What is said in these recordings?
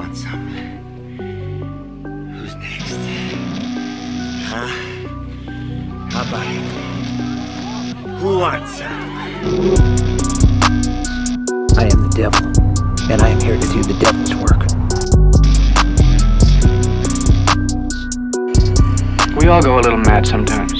want some? Who's next? Huh? How about it? Who wants some? I am the devil, and I am here to do the devil's work. We all go a little mad sometimes.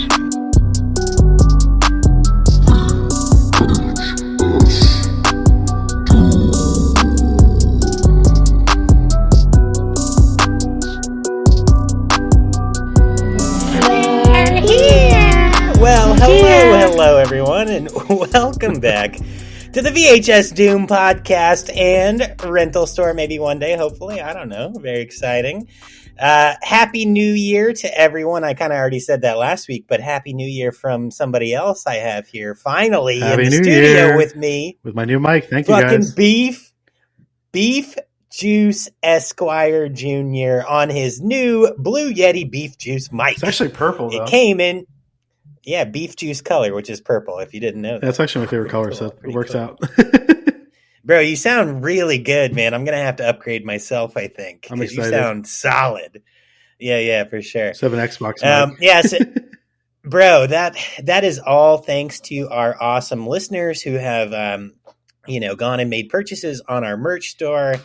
Well, hello everyone, and welcome back to the VHS Doom podcast and rental store, maybe one day, hopefully. I don't know. Very exciting. Happy New Year to everyone. I kind of already said that last week, but Happy New Year from somebody else I have here finally Happy in the New studio Year. with me. With my new mic. Thank you, Fucking guys. Beef Juice Esquire Jr. on his new Blue Yeti Beef Juice mic. It's actually purple, though. It came in, beef juice color, which is purple, if you didn't know that. That's actually my favorite color, Cool. so it Pretty works cool. out. Bro, you sound really good, man. I'm going to have to upgrade myself, I think. I'm 'cause excited. You sound solid. Yeah, for sure. 7 Xbox mic. Yes, bro, that is all thanks to our awesome listeners who have, gone and made purchases on our merch store.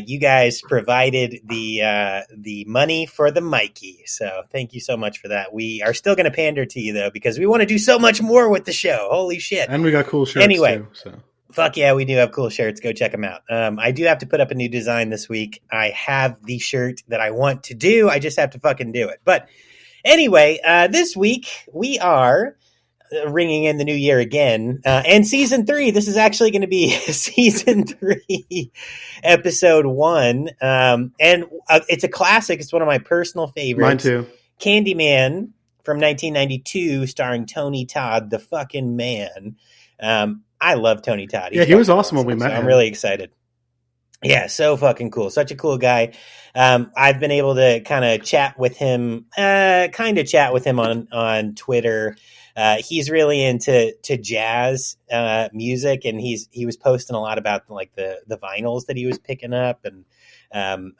You guys provided the money for the Mikey, so thank you so much for that. We are still going to pander to you though because we want to do so much more with the show. Holy shit! And we got cool shirts, Anyway. too. So. Fuck yeah, we do have cool shirts. Go check them out. I do have to put up a new design this week. I have the shirt that I want to do. I just have to fucking do it. But anyway, this week we are ringing in the new year again. And season 3, this is actually going to be season 3, episode 1. And it's a classic. It's one of my personal favorites. Mine, too. Candyman from 1992, starring Tony Todd, the fucking man. I love Tony Todd. Yeah, he was awesome when we met so I'm him. really excited. Yeah, so fucking cool. Such a cool guy. I've been able to kind of chat with him on Twitter. He's really into jazz music, and he was posting a lot about like the vinyls that he was picking up. And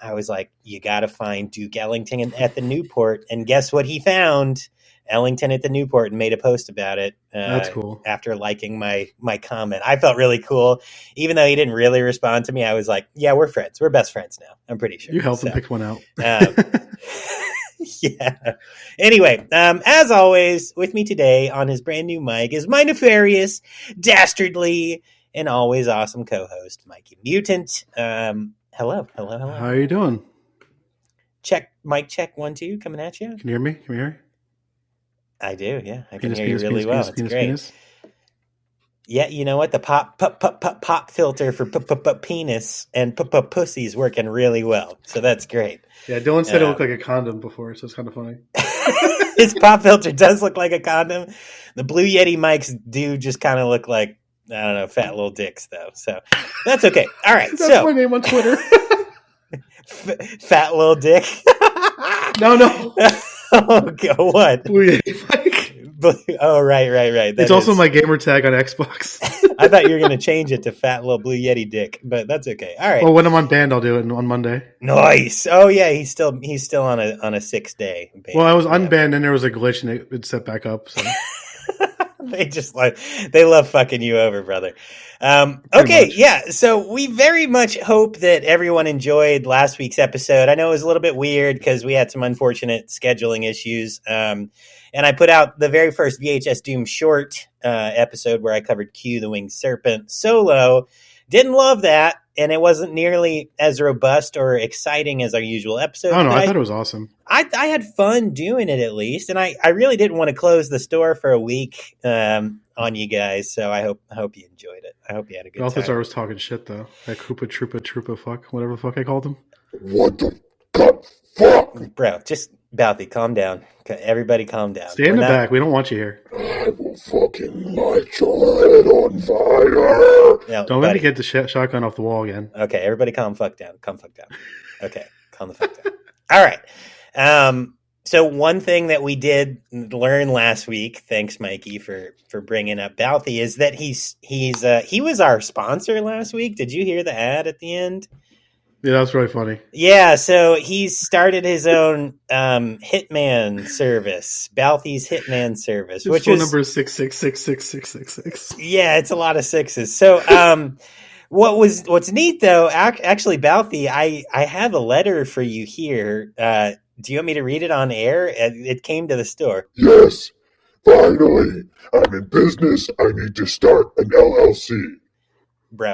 I was like, you got to find Duke Ellington at the Newport. And guess what he found? Ellington at the Newport, and made a post about it. That's cool. After liking my comment, I felt really cool. Even though he didn't really respond to me, I was like, "Yeah, we're friends. We're best friends now. I'm pretty sure." You helped him pick one out. Yeah. Anyway, as always, with me today on his brand new mic is my nefarious, dastardly, and always awesome co-host, Mikey Mutant. Hello. How are you doing? Check, mic check 1 2, coming at you. Can you hear me? Can you hear me? I do, yeah. I can Penis, hear you penis, really penis, well. penis, It's penis, great. penis. Yeah, you know what? The pop filter for penis and pussy is working really well. So that's great. Yeah, Dylan said it looked like a condom before, so it's kind of funny. His pop filter does look like a condom. The Blue Yeti mics do just kind of look like, I don't know, fat little dicks, though. So that's okay. All right. That's my name on Twitter. Fat little dick. No. Oh, what? Blue Yeti mic. Oh, right. That It's also is- my gamer tag on Xbox. I thought you were going to change it to fat little Blue Yeti dick, but that's okay. All right. Well, when I'm on band, I'll do it on Monday. Nice. Oh yeah, he's still on a 6-day. ban. Well, I was Yeah. unbanned, and there was a glitch, and it set back up. So. They love fucking you over, brother. Okay, much. yeah. So we very much hope that everyone enjoyed last week's episode. I know it was a little bit weird because we had some unfortunate scheduling issues. And I put out the very first VHS Doom short episode where I covered Q, the Winged Serpent solo. Didn't love that, and it wasn't nearly as robust or exciting as our usual episode. I don't know. but I thought it was awesome. I had fun doing it at least, and I really didn't want to close the store for a week on you guys. So I hope you enjoyed it. I hope you had a good I also time. I was talking shit though. That Koopa Troopa fuck, whatever the fuck I called him. What the god fuck? Bro, just Balthy, calm down. Okay, everybody, calm down. Stay in We're the not- back. We don't want you here. I will fucking light your head on fire. No, Don't let buddy. me get the shotgun off the wall again. Okay, everybody, calm fuck down. Okay, calm the fuck down. All right. So one thing that we did learn last week, thanks Mikey for bringing up Balthy, is that he was our sponsor last week. Did you hear the ad at the end? Yeah, that was really funny. Yeah, so he's started his own hitman service, Balthi's Hitman Service, His which phone was number is 6666666. yeah, it's a lot of sixes. So what's neat though, actually, Balthi, I have a letter for you here. Do you want me to read it on air? It came to the store. Yes, finally. I'm in business. I need to start an LLC. Bro,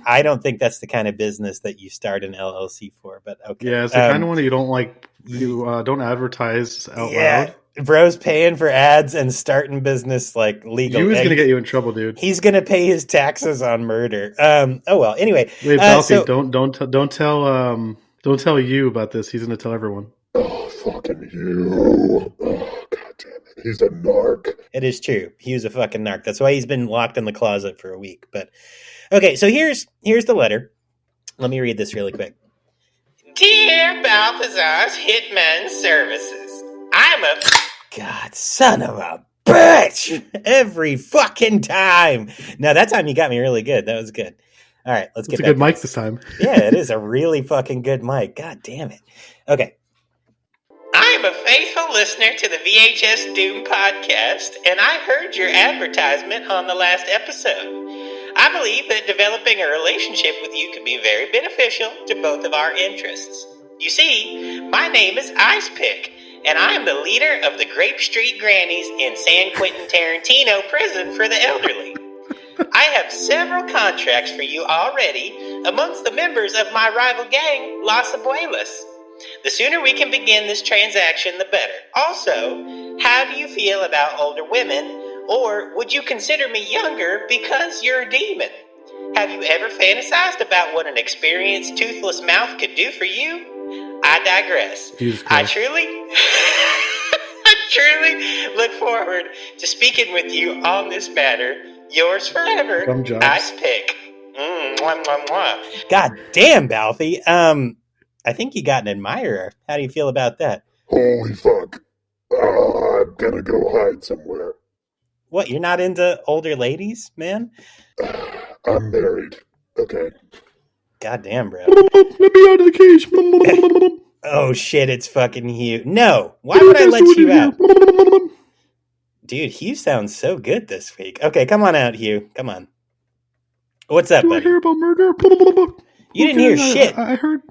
I don't think that's the kind of business that you start an LLC for, but okay. Yeah, it's the kind of one that you don't like. You don't advertise out loud. Bro's paying for ads and starting business like legal. You is gonna get you in trouble, dude. He's gonna pay his taxes on murder. Oh well. Anyway, Wait, Balfi, don't tell you about this. He's gonna tell everyone. Oh, fucking you. Oh, God damn it. He's a narc. It is true. He was a fucking narc. That's why he's been locked in the closet for a week. But okay, so here's the letter. Let me read this really quick. Dear Balthazar's Hitman Services, I'm a God son of a bitch every fucking time. No, that time you got me really good. That was good. All right, let's get It's a back good to mic this. this time. Yeah, it is a really fucking good mic. God damn it. Okay. I am a faithful listener to the VHS Doom podcast, and I heard your advertisement on the last episode. I believe that developing a relationship with you could be very beneficial to both of our interests. You see, my name is Ice Pick, and I am the leader of the Grape Street Grannies in San Quentin Tarantino prison for the elderly. I have several contracts for you already amongst the members of my rival gang, Las Abuelas. The sooner we can begin this transaction, the better. Also, how do you feel about older women? Or would you consider me younger because you're a demon? Have you ever fantasized about what an experienced toothless mouth could do for you? I digress. I truly look forward to speaking with you on this matter. Yours forever, Ice Pick. Mwah, mwah, mwah. God damn, Balfi. I think you got an admirer. How do you feel about that? Holy fuck. I'm gonna go hide somewhere. What, you're not into older ladies, man? I'm married. Okay. God damn, bro. Let me out of the cage. Oh shit, it's fucking Hugh. No, why would I let you out? Dude, Hugh sounds so good this week. Okay, come on out, Hugh. Come on. What's up, buddy? I hear about murder? You didn't hear shit. I heard.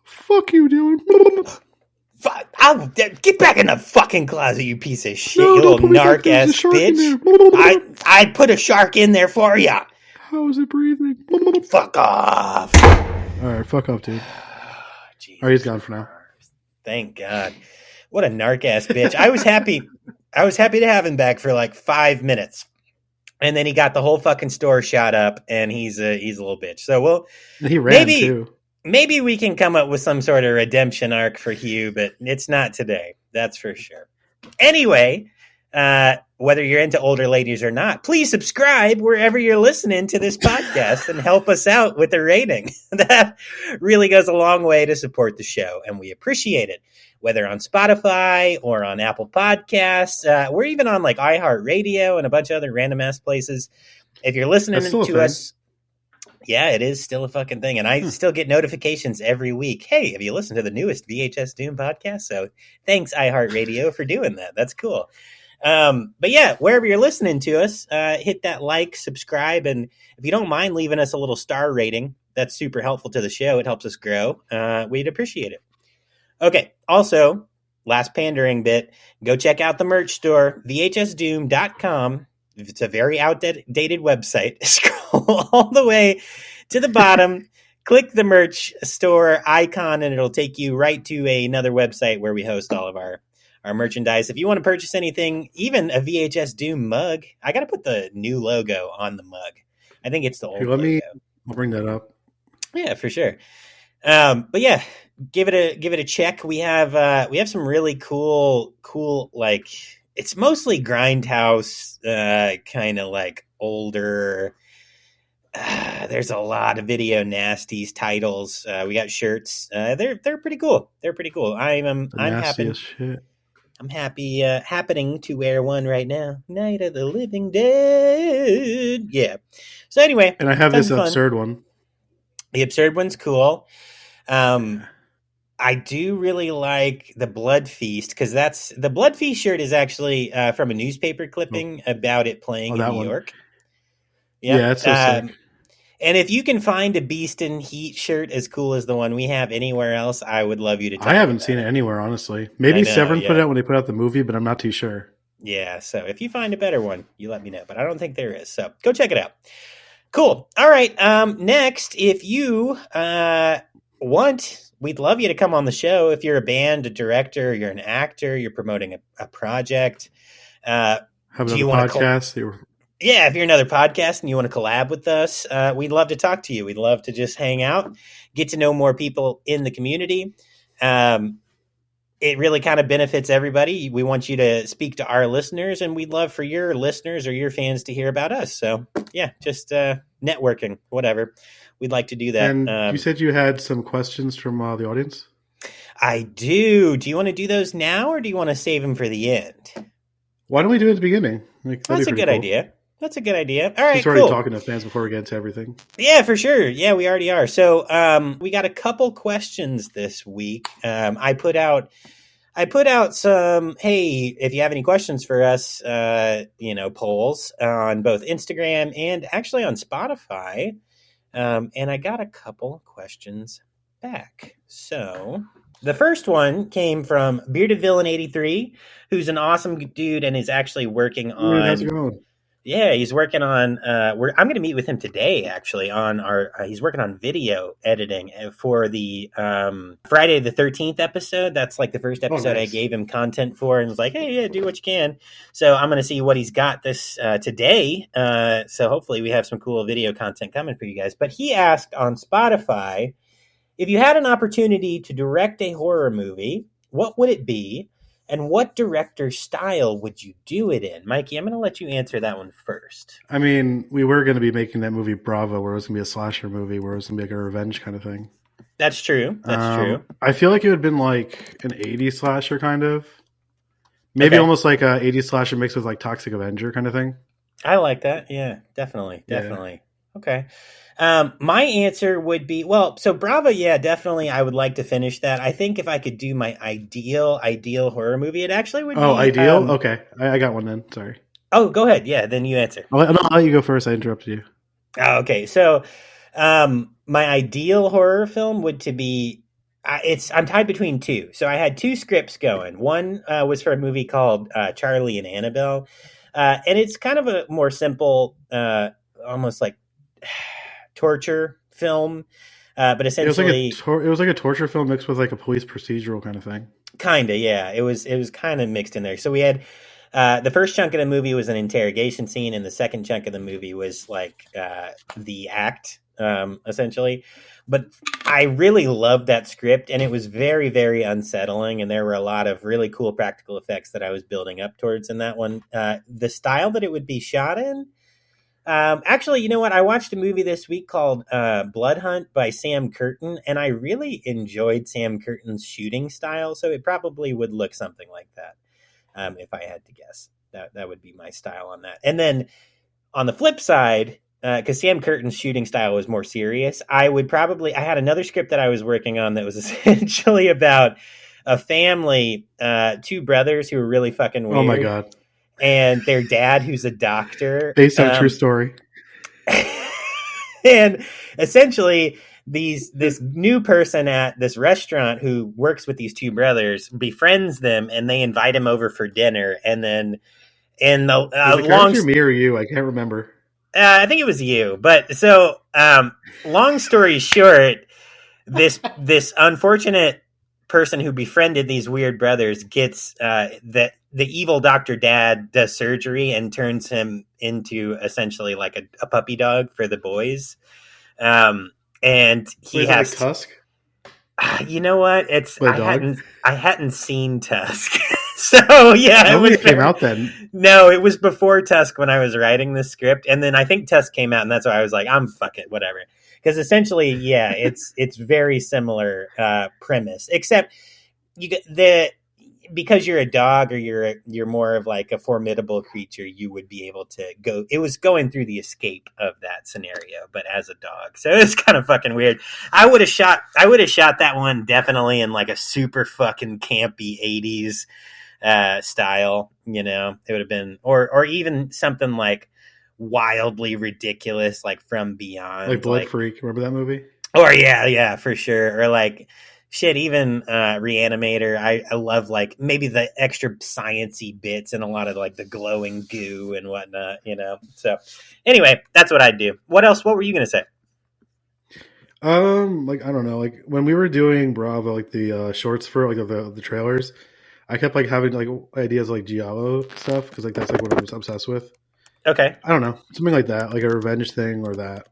Fuck you, Dylan. I'll get back in the fucking closet, you piece of shit, you little narc ass bitch. I put a shark in there for ya. How is it breathing? Fuck off. All right, fuck off, dude. Jesus. All right, he's gone for now. Thank God. What a narc ass bitch. I was happy to have him back for like 5 minutes. And then he got the whole fucking store shot up, and he's a little bitch. So he ran too. Maybe we can come up with some sort of redemption arc for Hugh, but it's not today. That's for sure. Anyway, whether you're into older ladies or not, please subscribe wherever you're listening to this podcast and help us out with a rating. That really goes a long way to support the show, and we appreciate it. Whether on Spotify or on Apple Podcasts, we're even on like iHeartRadio and a bunch of other random ass places. If you're listening to us, yeah, it is still a fucking thing. And I still get notifications every week. Hey, have you listened to the newest VHS Doom podcast? So thanks, iHeartRadio, for doing that. That's cool. But yeah, wherever you're listening to us, hit that like, subscribe, and if you don't mind leaving us a little star rating, that's super helpful to the show. It helps us grow. We'd appreciate it. Okay, also, last pandering bit, go check out the merch store, vhsdoom.com. It's a very outdated website. Scroll all the way to the bottom, click the merch store icon, and it'll take you right to another website where we host all of our merchandise. If you want to purchase anything, even a VHS Doom mug, I got to put the new logo on the mug. I think it's the old logo. I'll bring that up. Yeah, for sure. But yeah, give it a check. We have some really cool like, it's mostly grindhouse, kind of like older. There's a lot of video nasties titles. We got shirts. They're pretty cool. I'm happy. Shit. I'm happy happening to wear one right now. Night of the Living Dead. Yeah. So anyway, and I have this absurd one. The absurd one's cool. I do really like the Blood Feast because the Blood Feast shirt is actually from a newspaper clipping about it playing in that New one. York. Yep. Yeah, it's so sick. And if you can find a Beast in Heat shirt as cool as the one we have anywhere else, I would love you to tell I haven't me seen about it anywhere, honestly. Maybe Severn put it out when they put out the movie, but I'm not too sure. Yeah, so if you find a better one, you let me know. But I don't think there is. So go check it out. Cool. All right. Next, if you want, we'd love you to come on the show. If you're a band, a director, you're an actor, you're promoting a project. Have another podcast. Yeah, if you're another podcast and you want to collab with us, we'd love to talk to you. We'd love to just hang out, get to know more people in the community. It really kind of benefits everybody. We want you to speak to our listeners, and we'd love for your listeners or your fans to hear about us. So, yeah, just networking, whatever. We'd like to do that. And you said you had some questions from the audience? I do. Do you want to do those now, or do you want to save them for the end? Why don't we do it at the beginning? That's a good idea. All right, We're already cool. talking to fans before we get into everything. Yeah, for sure. Yeah, we already are. So we got a couple questions this week. I put out some, hey, if you have any questions for us, polls on both Instagram and actually on Spotify. And I got a couple questions back. So the first one came from Bearded Villain 83, who's an awesome dude and is actually working on. How's it going? Yeah, he's working on. I'm going to meet with him today. Actually, on our. He's working on video editing for the Friday the 13th episode. That's like the first episode nice. I gave him content for, and was like, "Hey, yeah, do what you can." So I'm going to see what he's got this today. So hopefully we have some cool video content coming for you guys. But he asked on Spotify, if you had an opportunity to direct a horror movie, what would it be? And what director style would you do it in? Mikey, I'm going to let you answer that one first. I mean, we were going to be making that movie Bravo, where it was going to be a slasher movie, where it was going to be like a revenge kind of thing. That's true. True. I feel like it would have been like an 80s slasher kind of. Maybe almost like a 80s slasher mixed with like Toxic Avenger kind of thing. I like that. Yeah, definitely. Okay. My answer would be, so Bravo, yeah, definitely I would like to finish that. I think if I could do my ideal horror movie, it actually would be... Oh, ideal? Okay. I got one then. Sorry. Oh, go ahead. Yeah, then you answer. I'll let you go first. I interrupted you. Oh, okay. So my ideal horror film would to be... I'm tied between two. So I had two scripts going. One was for a movie called Charlie and Annabelle. And it's kind of a more simple, almost like... torture film, but essentially it was like a torture film mixed with like a police procedural kind of thing. Kinda, yeah. It was kind of mixed in there. So we had the first chunk of the movie was an interrogation scene, and the second chunk of the movie was like the act, essentially. But I really loved that script, and it was very, very unsettling, and there were a lot of really cool practical effects that I was building up towards in that one. The style that it would be shot in. Actually, you know what? I watched a movie this week called Blood Hunt by Sam Curtin, and I really enjoyed Sam Curtin's shooting style, so it probably would look something like that, if I had to guess. That would be my style on that. And then on the flip side, because Sam Curtin's shooting style was more serious, I had another script that I was working on that was essentially about a family, two brothers who were really fucking weird. Oh my God. And their dad, who's a doctor. Based on a true story. And essentially, this new person at this restaurant who works with these two brothers befriends them, and they invite him over for dinner. And then in the me or you, I can't remember. I think it was you. But so, long story short, this unfortunate person who befriended these weird brothers gets the evil doctor dad does surgery and turns him into essentially like a puppy dog for the boys. And he has like Tusk. You know what? I hadn't seen Tusk. So yeah, it came out then. No, it was before Tusk when I was writing the script, and then I think Tusk came out, and that's why I was like, I'm fuck it, whatever. Because essentially, yeah, it's very similar premise, except you get because you're a dog or you're more of like a formidable creature, you would be able to go. It was going through the escape of that scenario, but as a dog, so it's kind of fucking weird. I would have shot that one definitely in like a super fucking campy 80s style. You know, it would have been, or even something like wildly ridiculous, like From Beyond, like Blood Freak. Remember that movie? Or yeah, for sure. Or like shit, even Reanimator. I love like maybe the extra sciencey bits and a lot of like the glowing goo and whatnot, you know. So anyway, that's what I'd do. What else? What were you gonna say? Like I don't know, like when we were doing Bravo, like the shorts for like the trailers, I kept like having like ideas like Giallo stuff because like that's like what I was obsessed with. Okay. I don't know, something like that, like a revenge thing or that.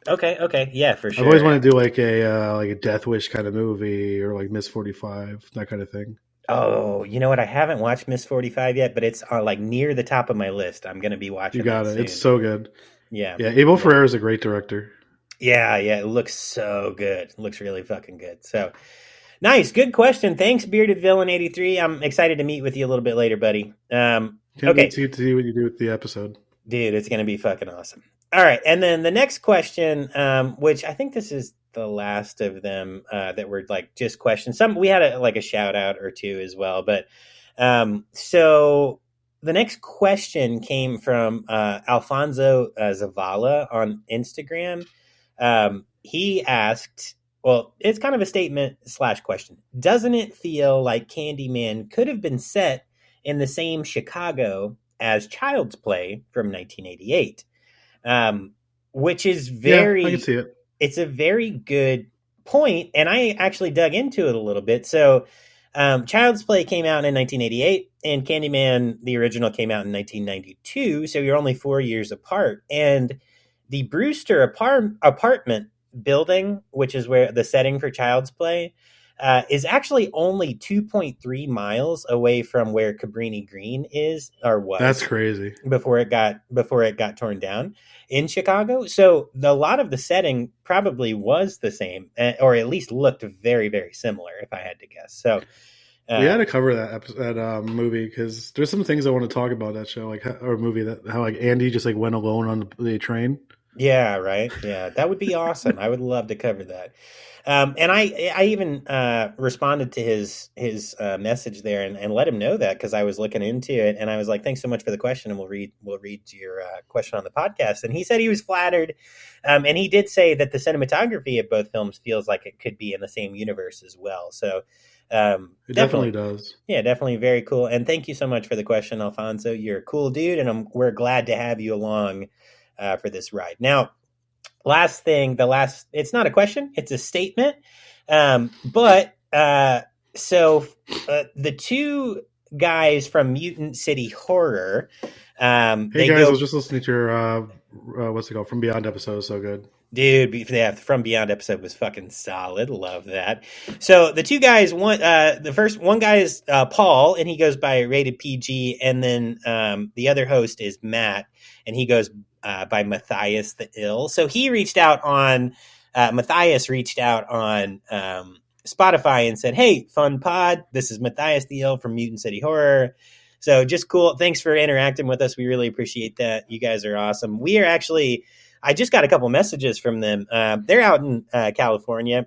Okay, yeah, for sure. I've always wanted to do like a Death Wish kind of movie or like Miss 45, that kind of thing. Oh, you know what? I haven't watched Miss 45 yet, but it's like near the top of my list. I'm gonna be watching. You got it. Soon. It's so good. Yeah. Abel Ferrara is a great director. Yeah, it looks so good. It looks really fucking good. So nice, good question. Thanks, Bearded Villain 83. I'm excited to meet with you a little bit later, buddy. Can't wait to see what you do with the episode. Dude, it's gonna be fucking awesome. All right, and then the next question, which I think this is the last of them that were like just questions. Some we had a shout out or two as well, but so the next question came from Alfonso Zavala on Instagram. He asked, well, it's kind of a statement / question. Doesn't it feel like Candyman could have been set in the same Chicago as Child's Play from 1988? Which is very, I can see it. It's a very good point. And I actually dug into it a little bit. So, Child's Play came out in 1988 and Candyman, the original, came out in 1992. So you're only 4 years apart. And the Brewster apartment building, which is where the setting for Child's Play, is actually only 2.3 miles away from where Cabrini Green is or was. That's crazy. Before it got torn down in Chicago. So a lot of the setting probably was the same, or at least looked very, very similar, if I had to guess. So we had to cover that movie because there's some things I want to talk about that show, like or movie that how like Andy just like went alone on the train. Yeah, right. Yeah, that would be awesome. I would love to cover that. And I even responded to his message there and let him know that because I was looking into it and I was like, thanks so much for the question and we'll read your question on the podcast. And he said he was flattered. And he did say that the cinematography of both films feels like it could be in the same universe as well. So it definitely does. Yeah, definitely very cool. And thank you so much for the question, Alfonso. You're a cool dude, and we're glad to have you along for this ride. Now, it's not a question, it's a statement. But the two guys from Mutant City Horror. Hey guys, I was just listening to your what's it called? From Beyond episode, so good. Dude, the From Beyond episode was fucking solid. Love that. So the two guys, one guy is Paul, and he goes by Rated PG, and then the other host is Matt, and he goes by Matthias the Ill. So he reached out on Matthias reached out on Spotify and said, "Hey, fun pod. This is Matthias the Ill from Mutant City Horror." So just cool. Thanks for interacting with us. We really appreciate that. You guys are awesome. We are actually. I just got a couple messages from them. They're out in California,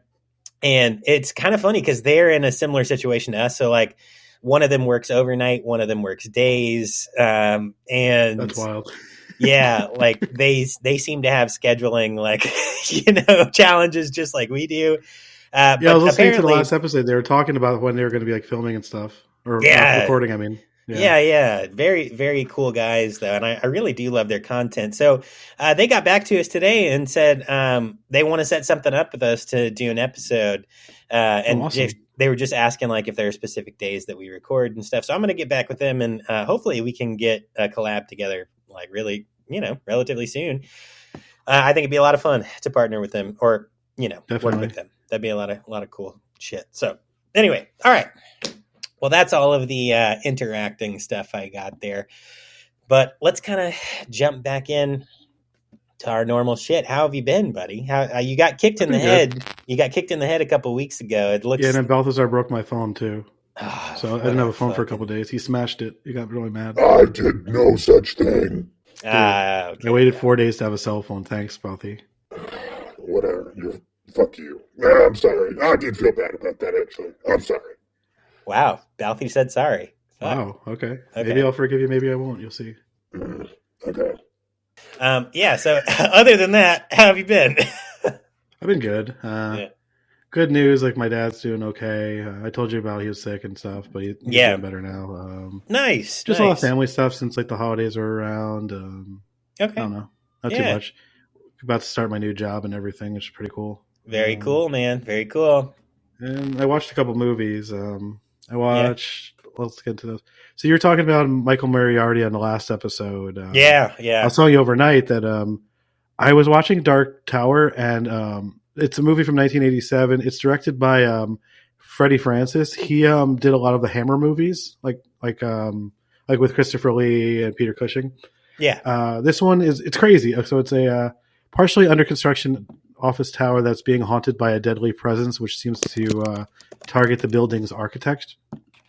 and it's kind of funny because they're in a similar situation to us. So, like, one of them works overnight, one of them works days, and that's wild. Yeah, like they seem to have scheduling, like challenges just like we do. I was listening to the last episode. They were talking about when they were going to be like filming and stuff, or recording. I mean. Yeah. Very, very cool guys, though. And I really do love their content. So they got back to us today and said they want to set something up with us to do an episode. And awesome. They were just asking like if there are specific days that we record and stuff. So I'm going to get back with them and hopefully we can get a collab together like really, relatively soon. I think it'd be a lot of fun to partner with them or, Definitely. work with them. That'd be a lot of cool shit. So anyway, all right. Well, that's all of the interacting stuff I got there. But let's kind of jump back in to our normal shit. How have you been, buddy? How you got kicked in the head? You got kicked in the head a couple weeks ago. It looks. Yeah, and then Balthazar broke my phone too. Oh, So I didn't have a phone for a couple of days. He smashed it. He got really mad. I did no such thing. Okay. I waited 4 days to have a cell phone. Thanks, Bouthy. Whatever. Fuck you. I'm sorry. I did feel bad about that, actually. I'm sorry. Wow. Balthy said sorry. Fuck. Wow. Okay. Maybe I'll forgive you. Maybe I won't. You'll see. Okay. Yeah. So other than that, how have you been? I've been good. Good news. Like my dad's doing okay. I told you about he was sick and stuff, but he's doing better now. Nice. Just a lot of family stuff since like the holidays are around. Okay. I don't know. Not too much. About to start my new job and everything, which is pretty cool. Very cool, man. Very cool. And I watched a couple movies. Let's get into those. So you were talking about Michael Moriarty on the last episode. Yeah. I was telling you overnight that I was watching Dark Tower, and it's a movie from 1987. It's directed by Freddie Francis. He did a lot of the Hammer movies, like with Christopher Lee and Peter Cushing. Yeah. This one it's crazy. So it's a partially under construction office tower that's being haunted by a deadly presence, which seems to target the building's architect.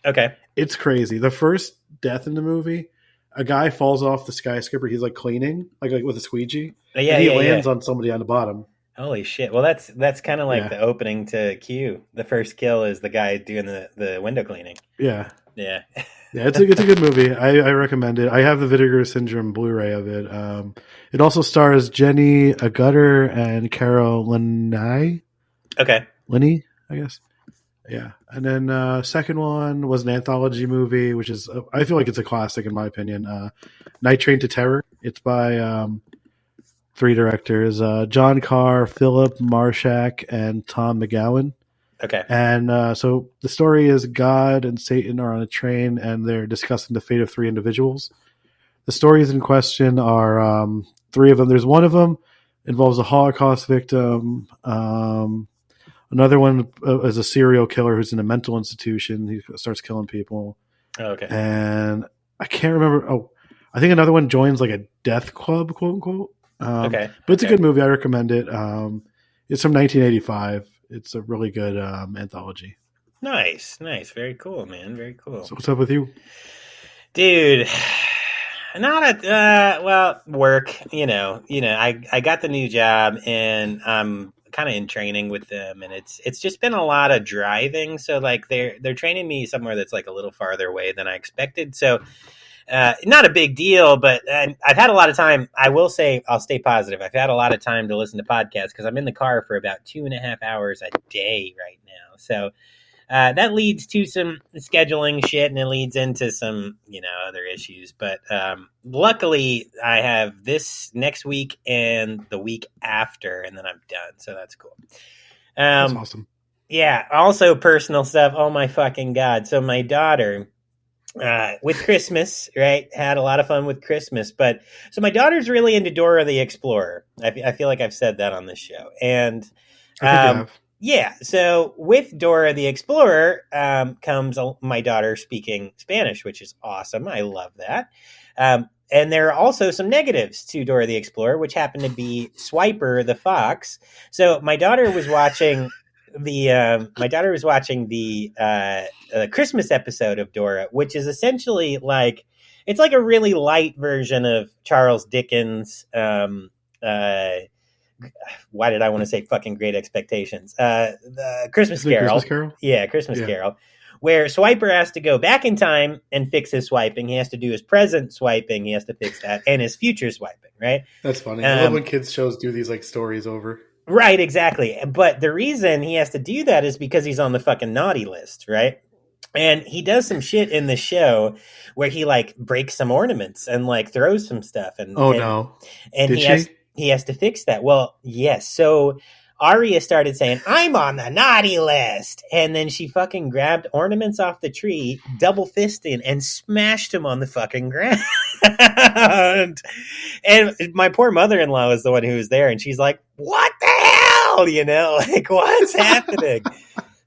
Okay. It's crazy. The first death in the movie, a guy falls off the skyscraper. He's like cleaning, like with a squeegee. And he lands on somebody on the bottom. Holy shit. Well, that's kind of like the opening to Q. The first kill is the guy doing the window cleaning. Yeah. Yeah, it's a good movie. I recommend it. I have the Vinegar Syndrome Blu-ray of it. It also stars Jenny Agutter and Carol Linney. Okay. Linney, I guess. Yeah. And then second one was an anthology movie, which is I feel like it's a classic in my opinion. Night Train to Terror. It's by 3 directors: John Carr, Philip Marshak, and Tom McGowan. Okay. And so the story is God and Satan are on a train, and they're discussing the fate of 3 individuals. The stories in question are 3 of them. There's one of them involves a Holocaust victim. Another one is a serial killer who's in a mental institution. He starts killing people. Oh, okay. And I can't remember. Oh, I think another one joins like a death club, quote unquote. Okay. But it's a good movie. I recommend it. It's from 1985. It's a really good anthology. Nice. Very cool, man. Very cool. So what's up with you? Dude, work, I got the new job and I'm kind of in training with them, and it's just been a lot of driving. So like they're training me somewhere that's like a little farther away than I expected. So not a big deal, but I've had a lot of time. I will say, I'll stay positive. I've had a lot of time to listen to podcasts because I'm in the car for about 2.5 hours a day right now. So that leads to some scheduling shit, and it leads into some, other issues. But luckily, I have this next week and the week after, and then I'm done. So that's cool. That's awesome. Yeah. Also, personal stuff. Oh my fucking god! So my daughter. With Christmas, right? Had a lot of fun with Christmas. But so my daughter's really into Dora the Explorer. I feel like I've said that on this show. And yeah, so with Dora the Explorer comes my daughter speaking Spanish, which is awesome. I love that. And there are also some negatives to Dora the Explorer, which happen to be Swiper the fox. So my daughter was watching the Christmas episode of Dora, which is essentially like it's like a really light version of Charles Dickens. Why did I want to say fucking Great Expectations? The Christmas Carol. Christmas Carol? Yeah, Christmas Carol. Where Swiper has to go back in time and fix his swiping. He has to do his present swiping. He has to fix that and his future swiping, right? That's funny. I love when kids shows do these like stories over. Right, exactly. But the reason he has to do that is because he's on the fucking naughty list, right? And he does some shit in the show where he like breaks some ornaments and like throws some stuff. And no! And he has to fix that. Well, yes. So Aria started saying, "I'm on the naughty list," and then she fucking grabbed ornaments off the tree, double fisted, and smashed them on the fucking ground. And my poor mother-in-law was the one who was there, and she's like, "What the hell? Like what's happening?"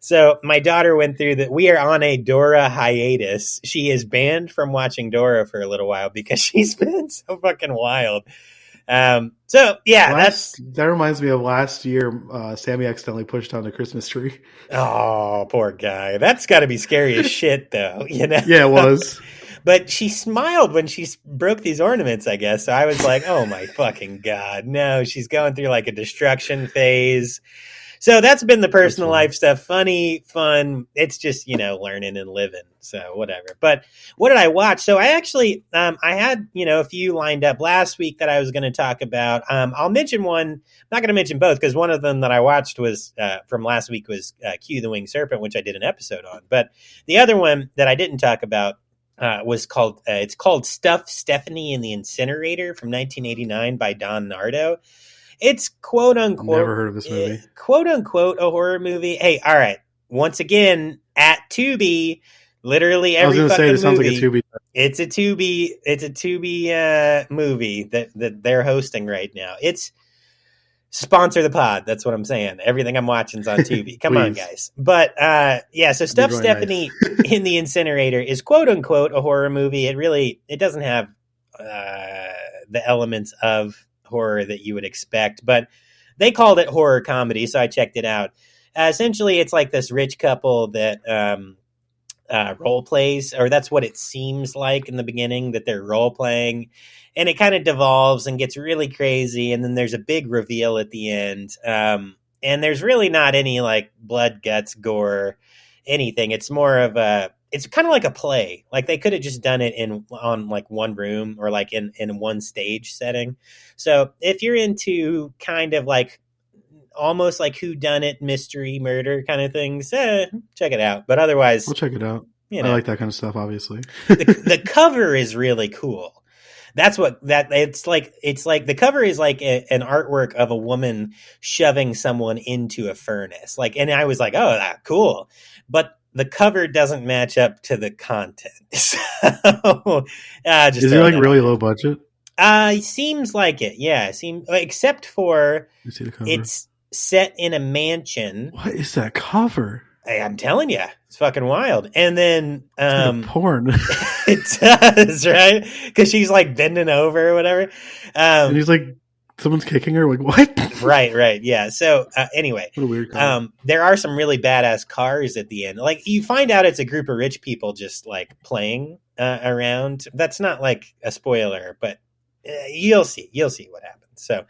So my daughter went through that. We are on a Dora hiatus. She is banned from watching Dora for a little while because she's been so fucking wild. So yeah, That reminds me of last year. Sammy accidentally pushed down the Christmas tree. oh, poor guy. That's got to be scary as shit, though. You know? Yeah, it was. But she smiled when she broke these ornaments, I guess. So I was like, oh my fucking God. No, she's going through like a destruction phase. So that's been the personal life stuff. Funny, fun. It's just, learning and living. So whatever. But what did I watch? So I actually, I had, a few lined up last week that I was going to talk about. I'll mention one. I'm not going to mention both because one of them that I watched was from last week was Q the Winged Serpent, which I did an episode on. But the other one that I didn't talk about was called it's called Stuff Stephanie in the Incinerator from 1989 by Don Nardo. It's quote unquote Never heard of this movie. Quote unquote a horror movie. Hey, all right. Once again, at Tubi, literally every fucking movie. Sounds like a Tubi. It's a Tubi movie that they're hosting right now. It's sponsor the pod. That's what I'm saying. Everything I'm watching is on Tubi. Come on, guys. But so Stuff Stephanie in the Incinerator is quote unquote a horror movie. It doesn't have the elements of horror that you would expect, but they called it horror comedy, so I checked it out. Essentially, it's like this rich couple that role plays, or that's what it seems like in the beginning, that they're role playing, and it kind of devolves and gets really crazy, and then there's a big reveal at the end, and there's really not any like blood, guts, gore, anything. It's more of it's kind of like a play. Like they could have just done it on like one room or like in one stage setting. So if you're into kind of like almost like whodunit mystery murder kind of things, check it out. But otherwise, we'll check it out. I like that kind of stuff, obviously. the cover is really cool. That's what it's like. It's like the cover is like an artwork of a woman shoving someone into a furnace. Like, and I was like, oh, that cool. But the cover doesn't match up to the content. So, is it like really low budget? Seems like it. Yeah, except for it's set in a mansion. What is that cover? Hey, I'm telling you, it's fucking wild. And then porn. It does, right? Because she's like bending over or whatever. And he's like, someone's kicking her. Like, what? Right. Yeah. So anyway, what a weird cover. There are some really badass cars at the end. Like you find out it's a group of rich people just like playing around. That's not like a spoiler, but you'll see what happens. So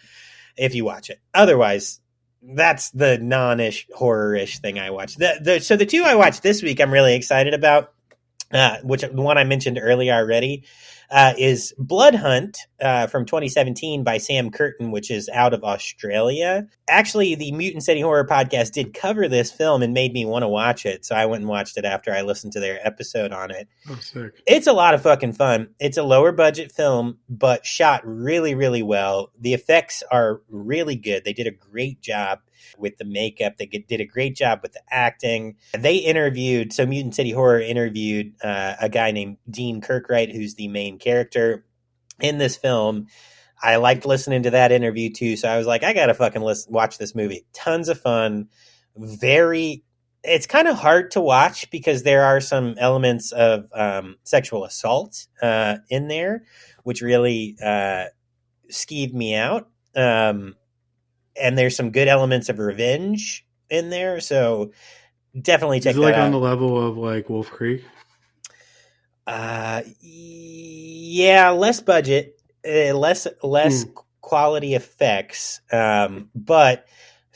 if you watch it, otherwise. That's the non-ish horror-ish thing I watched. So the two I watched this week I'm really excited about, which the one I mentioned earlier already, is Blood Hunt from 2017 by Sam Curtin, which is out of Australia. Actually, the Mutant City Horror Podcast did cover this film and made me want to watch it, so I went and watched it after I listened to their episode on it. Oh, sick. It's a lot of fucking fun. It's a lower budget film, but shot really, really well. The effects are really good. They did a great job with the makeup. They did a great job with the acting. So Mutant City Horror interviewed a guy named Dean Kirkwright, who's the main character in this film. I liked listening to that interview too, so I was like, I gotta fucking watch this movie. Tons of fun. It's kind of hard to watch because there are some elements of sexual assault in there, which really skeeved me out. And there's some good elements of revenge in there, so definitely check that out. Is it like on the level of like Wolf Creek? Yeah, less budget, less quality effects, but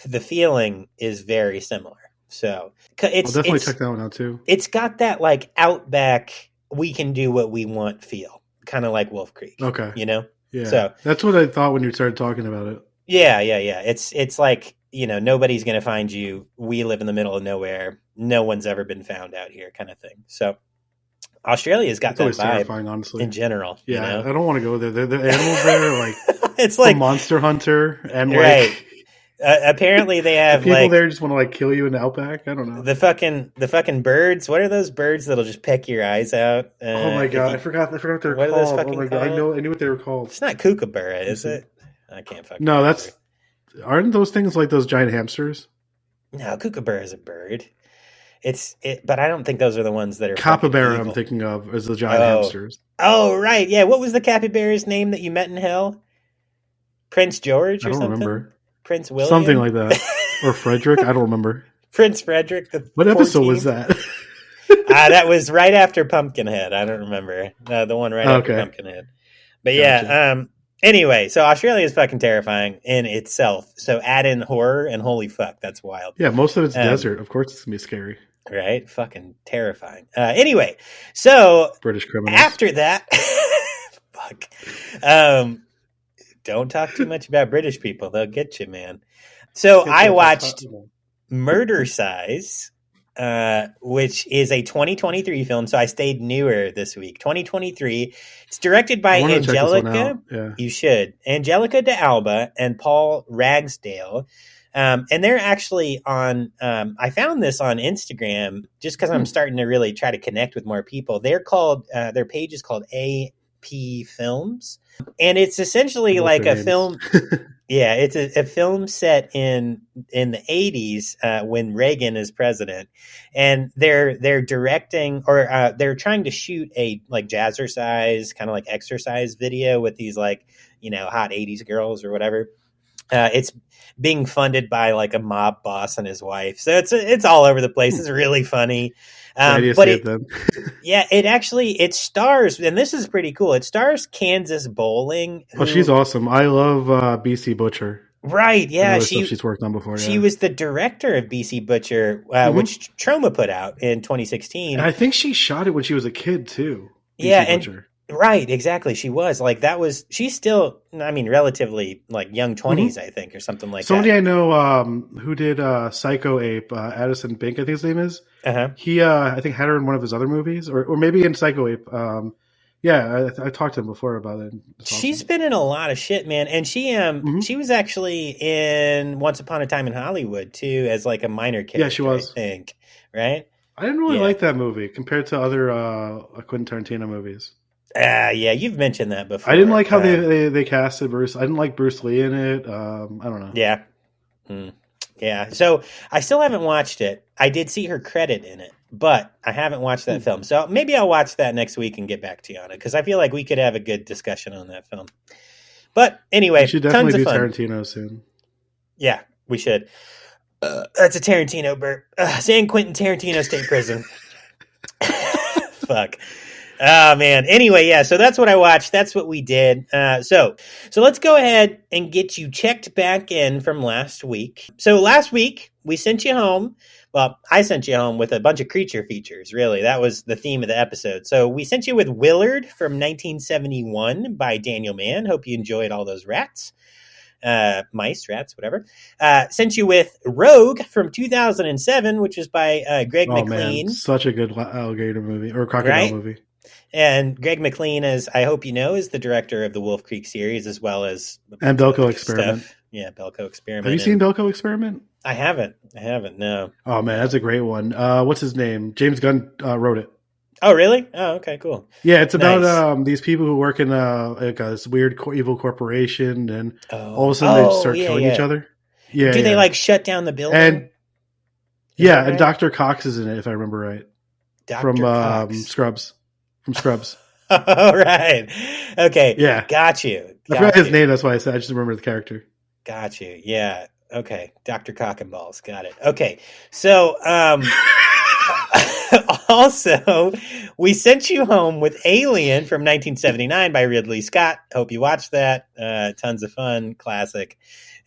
the feeling is very similar. So I'll definitely check that one out too. It's got that like outback, we can do what we want feel, kind of like Wolf Creek. Okay, yeah. So that's what I thought when you started talking about it. Yeah. It's like, nobody's going to find you. We live in the middle of nowhere. No one's ever been found out here kind of thing. So Australia's got that vibe honestly. In general. Yeah, I don't want to go there. The animals there are like it's like Monster Hunter and right. Like apparently they have people like there just want to like kill you in the outback. I don't know. The fucking birds. What are those birds that'll just peck your eyes out? Oh my god, I forgot what they're what called. Are those fucking oh my called? god, I knew what they were called. It's not kookaburra, is it? I can't fucking. No, aren't those things like those giant hamsters? No, kookaburra is a bird. But I don't think those are the ones that are capybara. I'm thinking of as the giant hamsters. Oh right, yeah. What was the capybara's name that you met in hell? Prince George I or don't something? remember. Prince William? Something like that. Or Frederick. I don't remember. Prince Frederick the What episode 14th? was that? That was right after Pumpkinhead. I don't remember. The one right after Okay. Pumpkinhead. But Gotcha. yeah, anyway, so Australia is fucking terrifying in itself. So add in horror and holy fuck, that's wild. Yeah, most of it's desert. Of course it's going to be scary. Right? Fucking terrifying. Anyway, so British criminals. after that, fuck. Don't talk too much about British people. They'll get you, man. So I watched Murder Size, which is a 2023 film. So I stayed newer this week. 2023. It's directed by Angelica. Yeah. You should. Angelica de Alba and Paul Ragsdale. And they're actually on, I found this on Instagram just because I'm starting to really try to connect with more people. They're called, their page is called AP Films. And it's essentially like a film. Yeah, it's a film set in the 80s when Reagan is president, and they're directing or they're trying to shoot a like jazzercise kind of like exercise video with these like hot 80s girls or whatever. It's being funded by like a mob boss and his wife, so it's all over the place. It's really funny. But it stars, and this is pretty cool. It stars Kansas Bowling. She's awesome. I love BC Butcher. Right, yeah. She's worked on before. She was the director of BC Butcher, which Troma put out in 2016. And I think she shot it when she was a kid too. Butcher. Right, exactly. She was like she's still, I mean, relatively like young 20s, I think, or something like Somebody that. I know who did Psycho Ape, Addison Bink, I think his name is. He, I think, had her in one of his other movies, or maybe in Psycho Ape. I talked to him before about it. She's been in a lot of shit, man, and she was actually in Once Upon a Time in Hollywood too, as like a minor character. Yeah, she was. I think, right? I didn't really like that movie compared to other Quentin Tarantino movies. Yeah, you've mentioned that before. I didn't like how they casted Bruce. I didn't like Bruce Lee in it. I don't know. Yeah. Yeah. So I still haven't watched it. I did see her credit in it, but I haven't watched that film. So maybe I'll watch that next week and get back to you on it because I feel like we could have a good discussion on that film. But anyway, we should definitely tons of do fun. Tarantino soon. Yeah, we should. That's a Tarantino burp. San Quentin Tarantino State Prison. Fuck. Oh man. Anyway, yeah. So that's what I watched. That's what we did. So let's go ahead and get you checked back in from last week. So last week we sent you home. Well, I sent you home with a bunch of creature features. Really, that was the theme of the episode. So we sent you with Willard from 1971 by Daniel Mann. Hope you enjoyed all those rats. Mice, rats, whatever. Sent you with Rogue from 2007, which is by Greg McLean. Man, such a good alligator movie or crocodile movie. And Greg McLean, as I hope you know, is the director of the Wolf Creek series as well as and Belko Experiment. Stuff. Yeah, Belko Experiment. Have you seen Belko Experiment? I haven't. No. Oh man, that's a great one. What's his name? James Gunn wrote it. Oh really? Oh okay, cool. Yeah, it's about these people who work in this weird evil corporation, and all of a sudden they start killing each other. Yeah. Do they like shut down the building? And and Dr. Cox is in it, if I remember right. Dr. Cox. Scrubs. From Scrubs. All right. Okay. Yeah. Got you. I forgot his name. That's why I said I just remember the character. Got you. Yeah. Okay. Dr. Cock and Balls. Got it. Okay. So, also, we sent you home with Alien from 1979 by Ridley Scott. Hope you watched that. Tons of fun. Classic.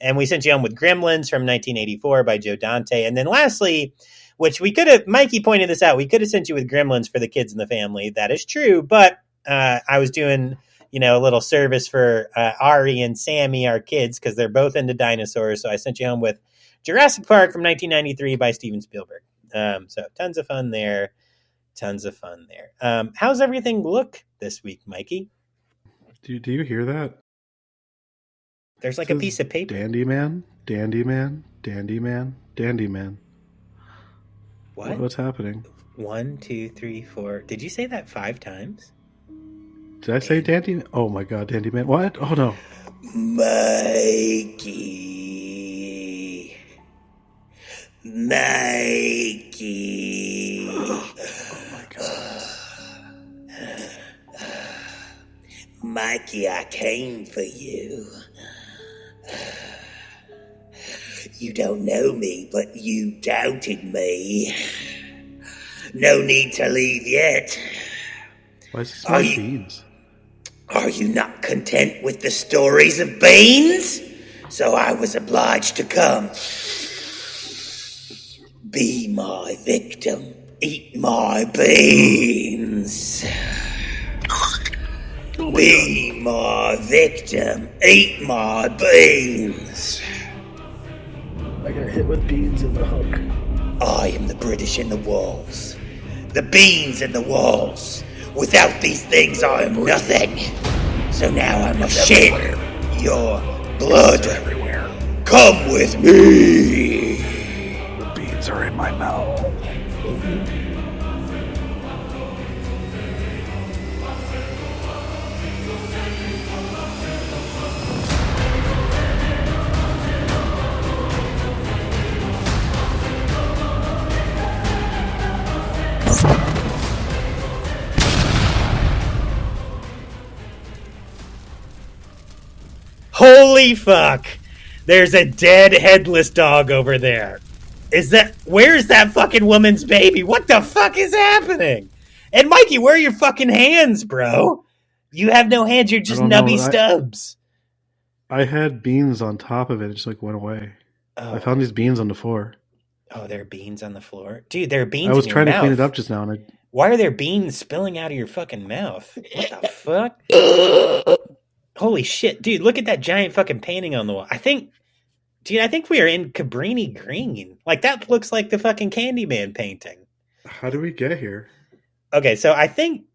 And we sent you home with Gremlins from 1984 by Joe Dante. And then lastly, which we could have, Mikey pointed this out, we could have sent you with Gremlins for the kids in the family. That is true. But I was doing, a little service for Ari and Sammy, our kids, because they're both into dinosaurs. So I sent you home with Jurassic Park from 1993 by Steven Spielberg. So tons of fun there. How's everything look this week, Mikey? Do you hear that? There's like a piece of paper. Dandyman. What? What's happening? 1, 2, 3, 4. Did you say that 5 times? Did I say Dandy? Oh my God, Dandyman. What? Oh no. Mikey. Oh my God. Mikey, I came for you. You don't know me, but you doubted me. No need to leave yet. Why does he smell like beans? Are you not content with the stories of beans? So I was obliged to come. Be my victim. Eat my beans. Be my victim. Eat my beans. I got hit with beans in the hook. I am the British in the walls. The beans in the walls. Without these things, I am nothing. So now I must shed your blood. Come with me. The beans are in my mouth. Holy fuck! There's a dead headless dog over there. Where's that fucking woman's baby? What the fuck is happening? And Mikey, where are your fucking hands, bro? You have no hands, you're just nubby stubs. I had beans on top of it. It just went away. Oh. I found these beans on the floor. Oh, there are beans on the floor? Dude, there are beans in your mouth. I was trying to clean it up just now. Why are there beans spilling out of your fucking mouth? What the fuck? Holy shit, dude, look at that giant fucking painting on the wall. I think we are in Cabrini Green. Like, that looks like the fucking Candyman painting. How did we get here? Okay, so I think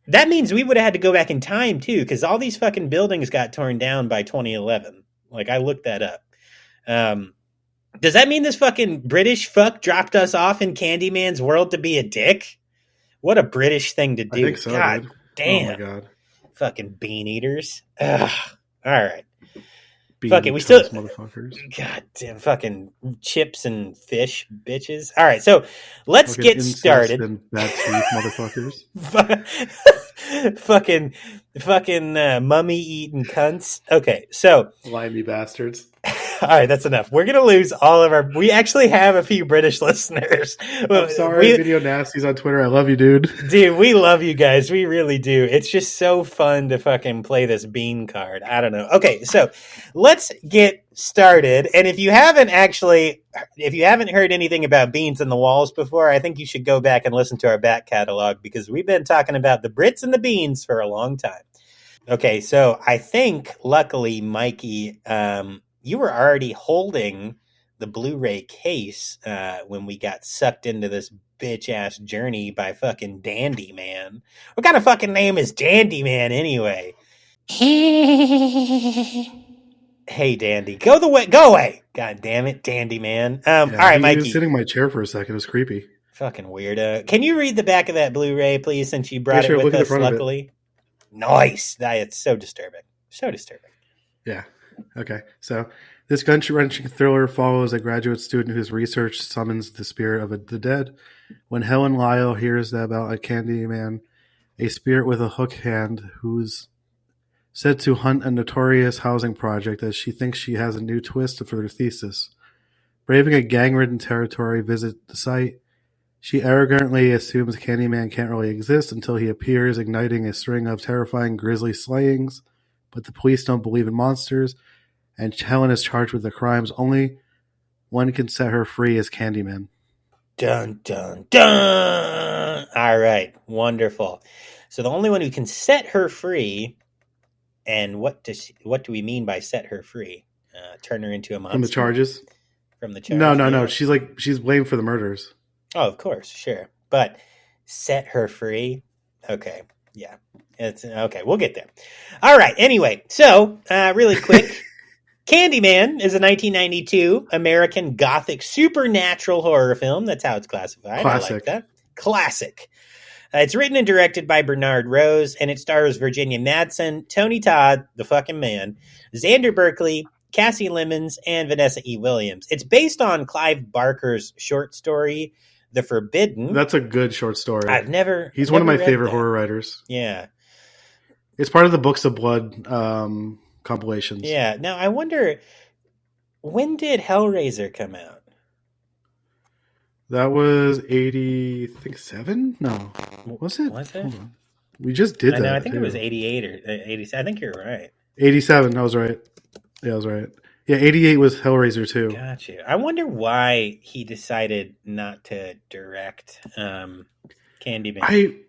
that means we would have had to go back in time, too, because all these fucking buildings got torn down by 2011. Like, I looked that up. Does that mean this fucking British fuck dropped us off in Candyman's world to be a dick? What a British thing to do. I think so, God dude. damn. Oh, my God. Fucking bean eaters. Ugh. All right. Bean fuck it. We still motherfuckers. God damn fucking chips and fish bitches. All right. So let's get started. And bad teeth motherfuckers. fucking mummy eating cunts. Okay. So limey bastards. All right, that's enough. We're gonna lose all of our. We actually have a few British listeners. I'm sorry, Video Nasties on Twitter. I love you, dude. Dude, we love you guys. We really do. It's just so fun to fucking play this bean card. I don't know. Okay, so let's get started. And if you haven't heard anything about beans in the walls before, I think you should go back and listen to our back catalog because we've been talking about the Brits and the beans for a long time. Okay, so I think luckily, Mikey, you were already holding the Blu-ray case when we got sucked into this bitch-ass journey by fucking Dandy Man. What kind of fucking name is Dandy Man anyway? Hey, Dandy. Go away. God damn it, Dandy Man. All right, Mikey. He was sitting in my chair for a second. It was creepy. Fucking weirdo. Can you read the back of that Blu-ray, please, since you brought it with us, luckily? Nice. It's so disturbing. So disturbing. Yeah. Okay, so this gut-wrenching thriller follows a graduate student whose research summons the spirit of the dead. When Helen Lyle hears about a Candyman, a spirit with a hook hand who's said to hunt a notorious housing project as she thinks she has a new twist for her thesis. Braving a gang-ridden territory visit the site, she arrogantly assumes Candyman can't really exist until he appears, igniting a string of terrifying grisly slayings. But the police don't believe in monsters, and Helen is charged with the crimes. Only one can set her free as Candyman. Dun, dun, dun! All right, wonderful. So the only one who can set her free, and what do we mean by set her free? Turn her into a monster? From the charges? From the charges? No. She's blamed for the murders. Oh, of course, sure. But set her free? Okay, yeah. It's okay. We'll get there. All right. Anyway, so really quick, Candyman is a 1992 American Gothic supernatural horror film. That's how it's classified. Classic. I like that. Classic. It's written and directed by Bernard Rose, and it stars Virginia Madsen, Tony Todd, the fucking man, Xander Berkeley, Cassie Lemons, and Vanessa E. Williams. It's based on Clive Barker's short story, The Forbidden. That's a good short story. He's one of my favorite horror writers. Yeah. It's part of the Books of Blood compilations. Yeah. Now, I wonder, When did Hellraiser come out? That was 80, I think 7? No. Was it? Was it? Hold on. We just did I know. that. I think too. it was 88 or 80. I think you're right. 87. I was right. Yeah, I was right. Yeah, 88 was Hellraiser 2. Got you. I wonder why he decided not to direct Candyman.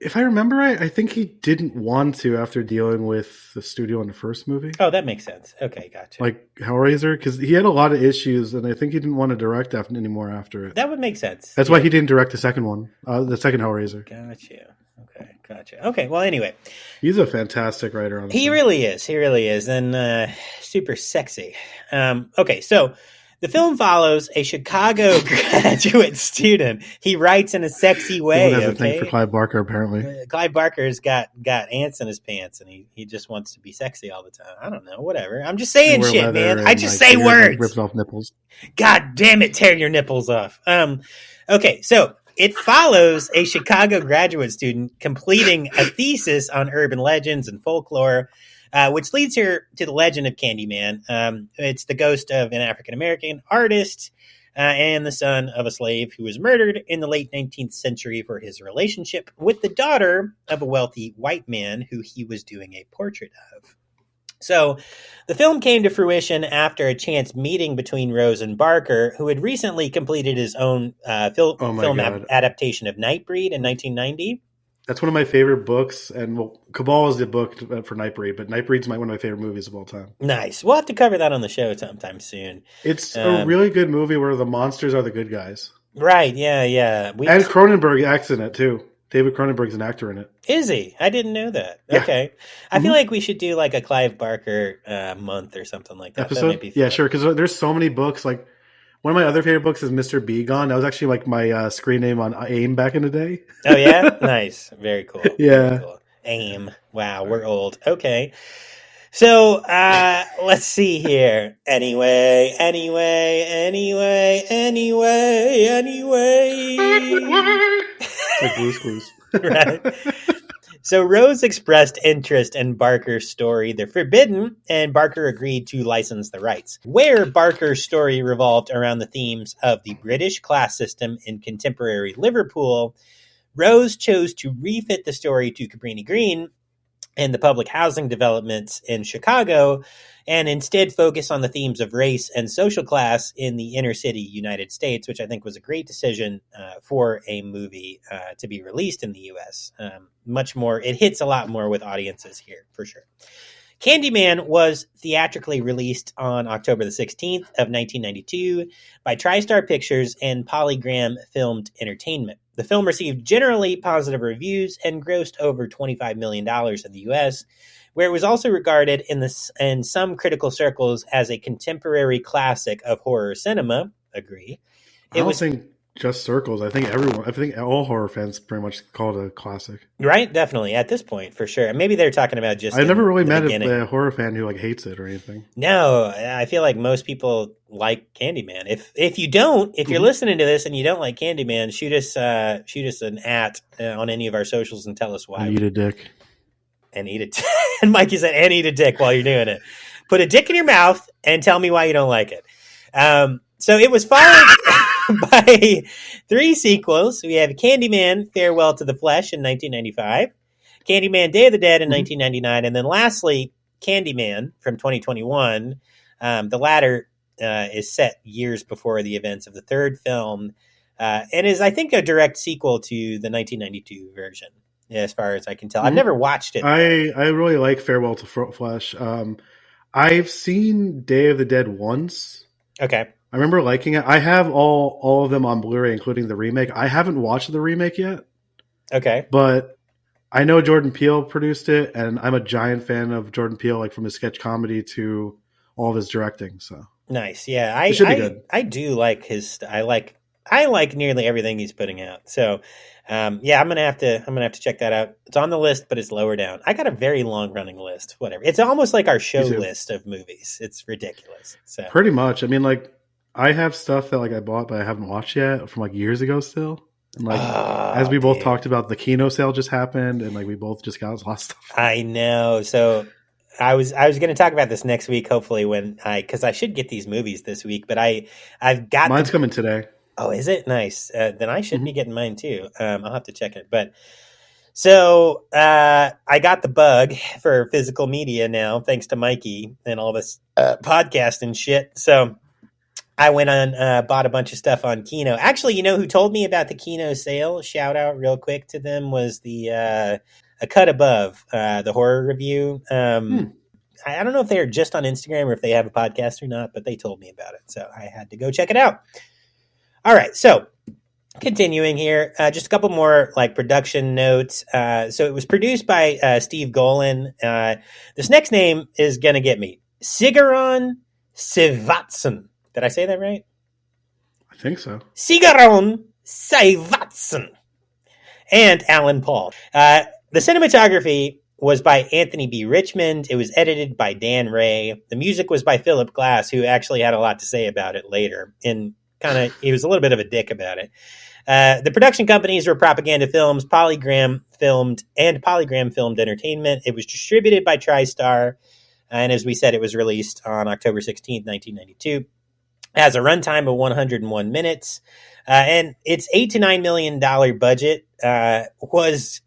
If I remember right, I think he didn't want to after dealing with the studio in the first movie. Oh, that makes sense. Okay, gotcha. Like Hellraiser, because he had a lot of issues, and I think he didn't want to direct anymore after it. That would make sense. That's why he didn't direct the second one, the second Hellraiser. Gotcha. Okay, gotcha. Okay, well, anyway. He's a fantastic writer, honestly. He really is. He really is. And super sexy. Okay, so the film follows a Chicago graduate student. He writes in a sexy way. Everyone has a thing for Clive Barker, apparently. Clive Barker's got ants in his pants, and he just wants to be sexy all the time. I don't know, whatever. I'm just saying shit, man. I just say words. Rips off nipples. God damn it, tear your nipples off. Okay, so it follows a Chicago graduate student completing a thesis on urban legends and folklore, which leads her to the legend of Candyman. It's the ghost of an African-American artist and the son of a slave who was murdered in the late 19th century for his relationship with the daughter of a wealthy white man who he was doing a portrait of. So the film came to fruition after a chance meeting between Rose and Barker, who had recently completed his own film adaptation of Nightbreed in 1990. That's one of my favorite books, and Cabal is the book for Nightbreed, but Nightbreed's one of my favorite movies of all time. Nice. We'll have to cover that on the show sometime soon. It's a really good movie where the monsters are the good guys. Right, yeah. And Cronenberg acts in it, too. David Cronenberg's an actor in it. Is he? I didn't know that. Yeah. Okay. I feel like we should do like a Clive Barker month or something like that. Episode? That might be fun. Yeah, sure, because there's so many books. Like, one of my other favorite books is Mr. Bee Gone. That was actually like my screen name on AIM back in the day. Oh, yeah? Nice. Very cool. Yeah. Very cool. AIM. Wow, we're old. Okay. So, let's see here. Anyway. Like Blue's Clues. Right. So Rose expressed interest in Barker's story, The Forbidden, and Barker agreed to license the rights. Where Barker's story revolved around the themes of the British class system in contemporary Liverpool, Rose chose to refit the story to Cabrini Green and the public housing developments in Chicago, and instead focus on the themes of race and social class in the inner city United States, which I think was a great decision for a movie to be released in the U.S. Much more, it hits a lot more with audiences here, for sure. Candyman was theatrically released on October the 16th of 1992 by TriStar Pictures and Polygram Filmed Entertainment. The film received generally positive reviews and grossed over $25 million in the U.S., where it was also regarded in some critical circles as a contemporary classic of horror cinema. Agree. I don't think just circles. I think all horror fans pretty much call it a classic. Right? Definitely. At this point, for sure. Maybe they're talking about just... I've never really met a horror fan who like hates it or anything. No, I feel like most people like Candyman. If you're listening to this and you don't like Candyman, shoot us an on any of our socials and tell us why. And eat a dick. And eat it. And Mikey said, and eat a dick while you're doing it. Put a dick in your mouth and tell me why you don't like it. So it was followed by 3 sequels. We have Candyman, Farewell to the Flesh in 1995, Candyman, Day of the Dead in 1999, and then lastly, Candyman from 2021. The latter is set years before the events of the third film and is, I think, a direct sequel to the 1992 version. As far as I can tell, I've never watched it. I really like Farewell to Flesh. I've seen Day of the Dead once. Okay, I remember liking it. I have all of them on Blu-ray, including the remake. I haven't watched the remake yet. Okay, but I know Jordan Peele produced it, and I'm a giant fan of Jordan Peele, like from his sketch comedy to all of his directing. So nice, yeah. It should be good. I do like his. I like nearly everything he's putting out. So. Yeah, I'm gonna have to check that out. It's on the list, but it's lower down. I got a very long running list. Whatever. It's almost like our show list of movies. It's ridiculous. So pretty much. I mean, like I have stuff that like I bought but I haven't watched yet from like years ago still. And like as we both talked about, the Kino sale just happened, and like we both just got a lot of stuff. I know. So I was going to talk about this next week, hopefully, because I should get these movies this week, but I've got Mine's coming today. Oh, is it? Nice. Then I should Mhm. be getting mine too. I'll have to check it. But so I got the bug for physical media now, thanks to Mikey and all this podcast and shit. So I went on, bought a bunch of stuff on Kino. Actually, you know who told me about the Kino sale? Shout out real quick to them was the A Cut Above, the horror review. I don't know if they're just on Instagram or if they have a podcast or not, but they told me about it. So I had to go check it out. All right, so continuing here, just a couple more like production notes. So it was produced by Steve Golan. This next name is going to get me. Sigaron Sivatsan. Did I say that right? I think so. Sigaron Sivatsan. And Alan Paul. The cinematography was by Anthony B. Richmond. It was edited by Dan Ray. The music was by Philip Glass, who actually had a lot to say about it later. And he was a little bit of a dick about it. The production companies were Propaganda Films, Polygram Filmed Entertainment. It was distributed by TriStar. And as we said, it was released on October 16th, 1992. It has a runtime of 101 minutes. And its $8 to $9 million budget was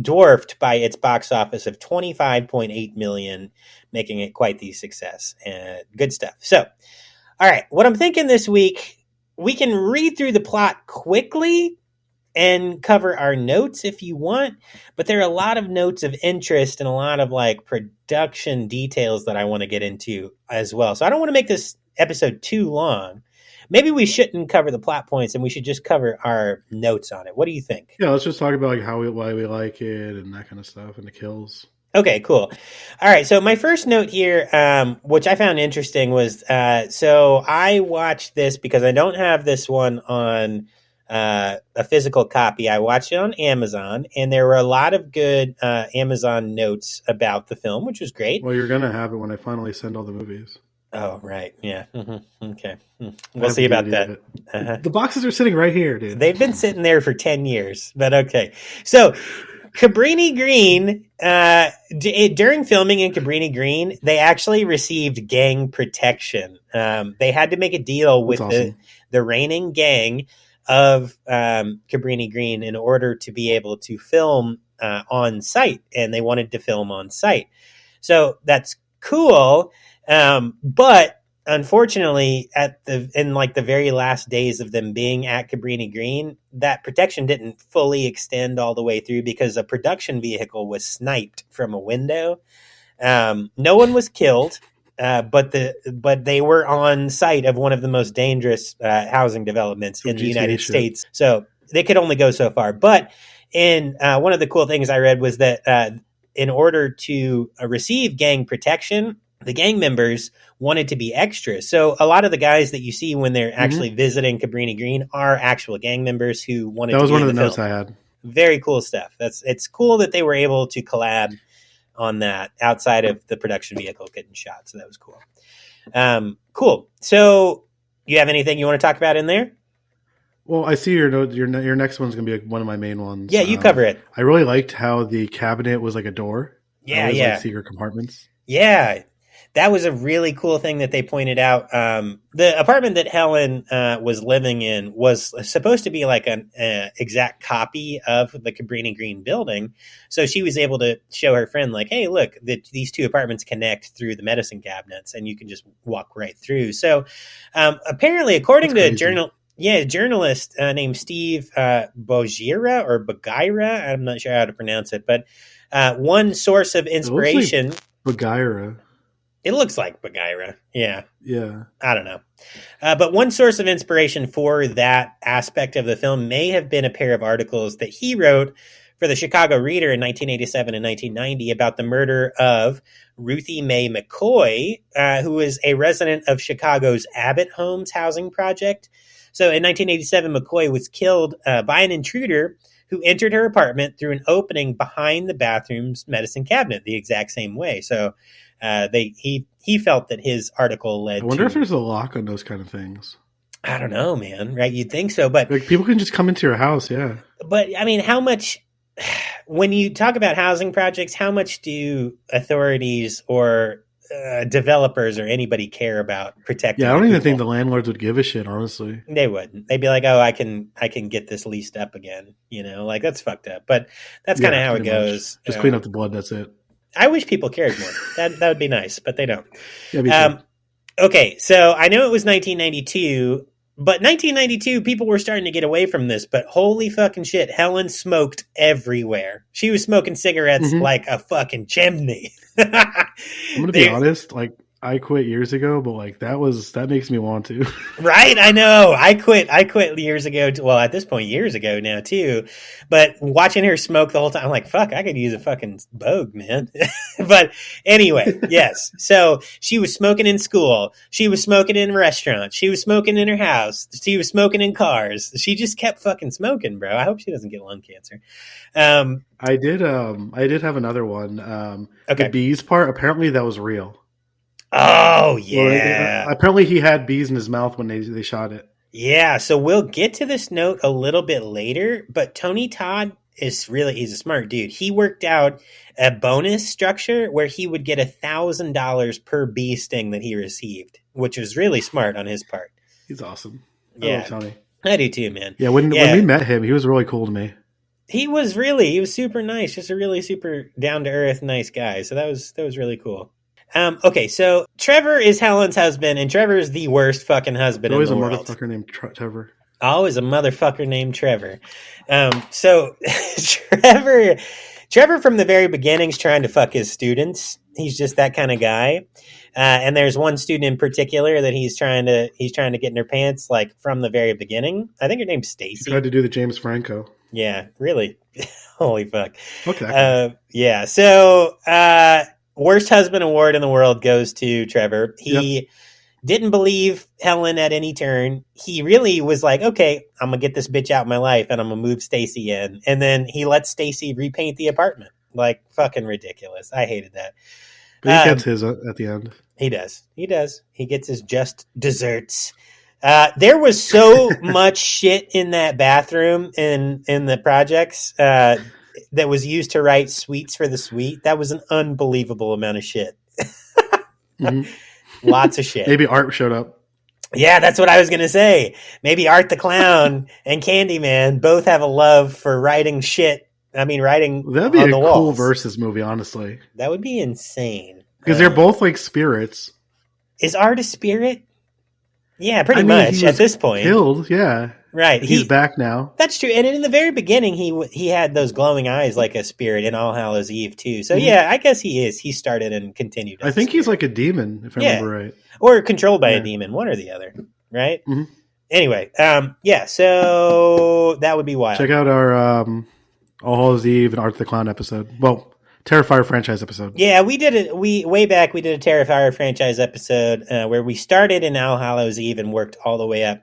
dwarfed by its box office of $25.8 million, making it quite the success. Good stuff. So, all right, what I'm thinking this week, we can read through the plot quickly and cover our notes if you want, but there are a lot of notes of interest and a lot of like production details that I want to get into as well. So I don't want to make this episode too long. Maybe we shouldn't cover the plot points and we should just cover our notes on it. What do you think? Yeah, let's just talk about like why we like it and that kind of stuff and the kills. Okay, cool. All right, so my first note here, which I found interesting, was so I watched this because I don't have this one on a physical copy. I watched it on Amazon, and there were a lot of good Amazon notes about the film, which was great. Well, you're going to have it when I finally send all the movies. Oh, right. Yeah. Mm-hmm. Okay. We'll see about that. Uh-huh. The boxes are sitting right here, dude. They've been sitting there for 10 years, but okay. So Cabrini Green, during filming in Cabrini Green, they actually received gang protection. They had to make a deal with the reigning gang of Cabrini Green in order to be able to film on site, and they wanted to film on site. So that's cool. But unfortunately, in the very last days of them being at Cabrini Green, that protection didn't fully extend all the way through because a production vehicle was sniped from a window. No one was killed, but they were on site of one of the most dangerous housing developments in the United States. So they could only go so far. But in one of the cool things I read was that in order to receive gang protection, the gang members wanted to be extras. So a lot of the guys that you see when they're actually visiting Cabrini Green are actual gang members who wanted to be in the film. That was one of the notes I had. Very cool stuff. It's cool that they were able to collab on that outside of the production vehicle getting shot. So that was cool. Cool. So you have anything you want to talk about in there? Well, I see your note. Your next one's going to be like one of my main ones. Yeah, you cover it. I really liked how the cabinet was like a door. Yeah, like secret compartments. Yeah. That was a really cool thing that they pointed out. The apartment that Helen was living in was supposed to be like an exact copy of the Cabrini Green building. So she was able to show her friend like, hey, look, these two apartments connect through the medicine cabinets and you can just walk right through. So apparently, according to a journalist named Steve Bogira or Bagheera, I'm not sure how to pronounce it, but one source of inspiration. Bagheera. It looks like Bagheera. Yeah. Yeah. I don't know. But one source of inspiration for that aspect of the film may have been a pair of articles that he wrote for the Chicago Reader in 1987 and 1990 about the murder of Ruthie Mae McCoy, who was a resident of Chicago's Abbott Homes housing project. So in 1987, McCoy was killed by an intruder who entered her apartment through an opening behind the bathroom's medicine cabinet the exact same way. So he felt that his article led to... I wonder if there's a lock on those kind of things. I don't know, man. Right? You'd think so, but... Like, people can just come into your house, yeah. But, I mean, how much when you talk about housing projects, how much do authorities or developers or anybody care about protecting? Yeah, I don't even people? think the landlords would give a shit, honestly. They wouldn't. They'd be like, "Oh, I can get this leased up again." Like that's fucked up. But that's kind of how it pretty much. goes. Just clean up the blood. That's it. I wish people cared more. That would be nice, but they don't. Yeah, me too. Okay, so I know it was 1992, but 1992 people were starting to get away from this. But holy fucking shit, Helen smoked everywhere. She was smoking cigarettes like a fucking chimney. I'm gonna be honest. Like, I quit years ago, but like that makes me want to. Right? I know. I quit years ago. Well, at this point, years ago now too. But watching her smoke the whole time, I'm like, fuck, I could use a fucking bogue, man. But anyway, yes. So she was smoking in school. She was smoking in restaurants. She was smoking in her house. She was smoking in cars. She just kept fucking smoking, bro. I hope she doesn't get lung cancer. I did have another one. Okay. The bees part, apparently that was real. Oh, yeah. Well, apparently he had bees in his mouth when they shot it. Yeah, so we'll get to this note a little bit later, but Tony Todd he's a smart dude. He worked out a bonus structure where he would get $1,000 per bee sting that he received, which was really smart on his part. He's awesome. I love Tony. I do too, man. Yeah, when we met him, he was really cool to me. He was super nice, just a really super down to earth, nice guy. So that was really cool. Okay, so Trevor is Helen's husband, and Trevor is the worst fucking husband in the world. Always a motherfucker named Trevor. Always a motherfucker named Trevor. So Trevor from the very beginning is trying to fuck his students. He's just that kind of guy. And there's one student in particular that he's trying to get in her pants, like from the very beginning. I think her name's Stacy. He tried to do the James Franco. Yeah, really. Holy fuck. Okay. Yeah. So, worst husband award in the world goes to Trevor. He didn't believe Helen at any turn. He really was like, okay, I'm going to get this bitch out of my life and I'm going to move Stacy in. And then he let Stacy repaint the apartment. Like, fucking ridiculous. I hated that. But he gets his at the end. He does. He gets his just desserts. There was so much shit in that bathroom in the projects that was used to write Sweets for the Sweet. That was an unbelievable amount of shit. Lots of shit. Maybe Art showed up. Yeah, that's what I was going to say. Maybe Art the Clown and Candyman both have a love for writing shit. I mean, writing That'd be on a the cool walls. Versus movie, honestly. That would be insane. Because they're both like spirits. Is Art a spirit? Yeah, pretty much at this point. Killed, yeah. Right. He's back now. That's true. And in the very beginning, he had those glowing eyes like a spirit in All Hallows Eve, too. So, yeah, I guess he is. He started and continued. I think he's like a demon, if I remember right. Or controlled by a demon, one or the other. Right? Mm-hmm. Anyway, so that would be wild. Check out our All Hallows Eve and Art the Clown episode. Well, Terrifier franchise episode. Yeah, we did it. Way back, we did a Terrifier franchise episode where we started in All Hallows Eve and worked all the way up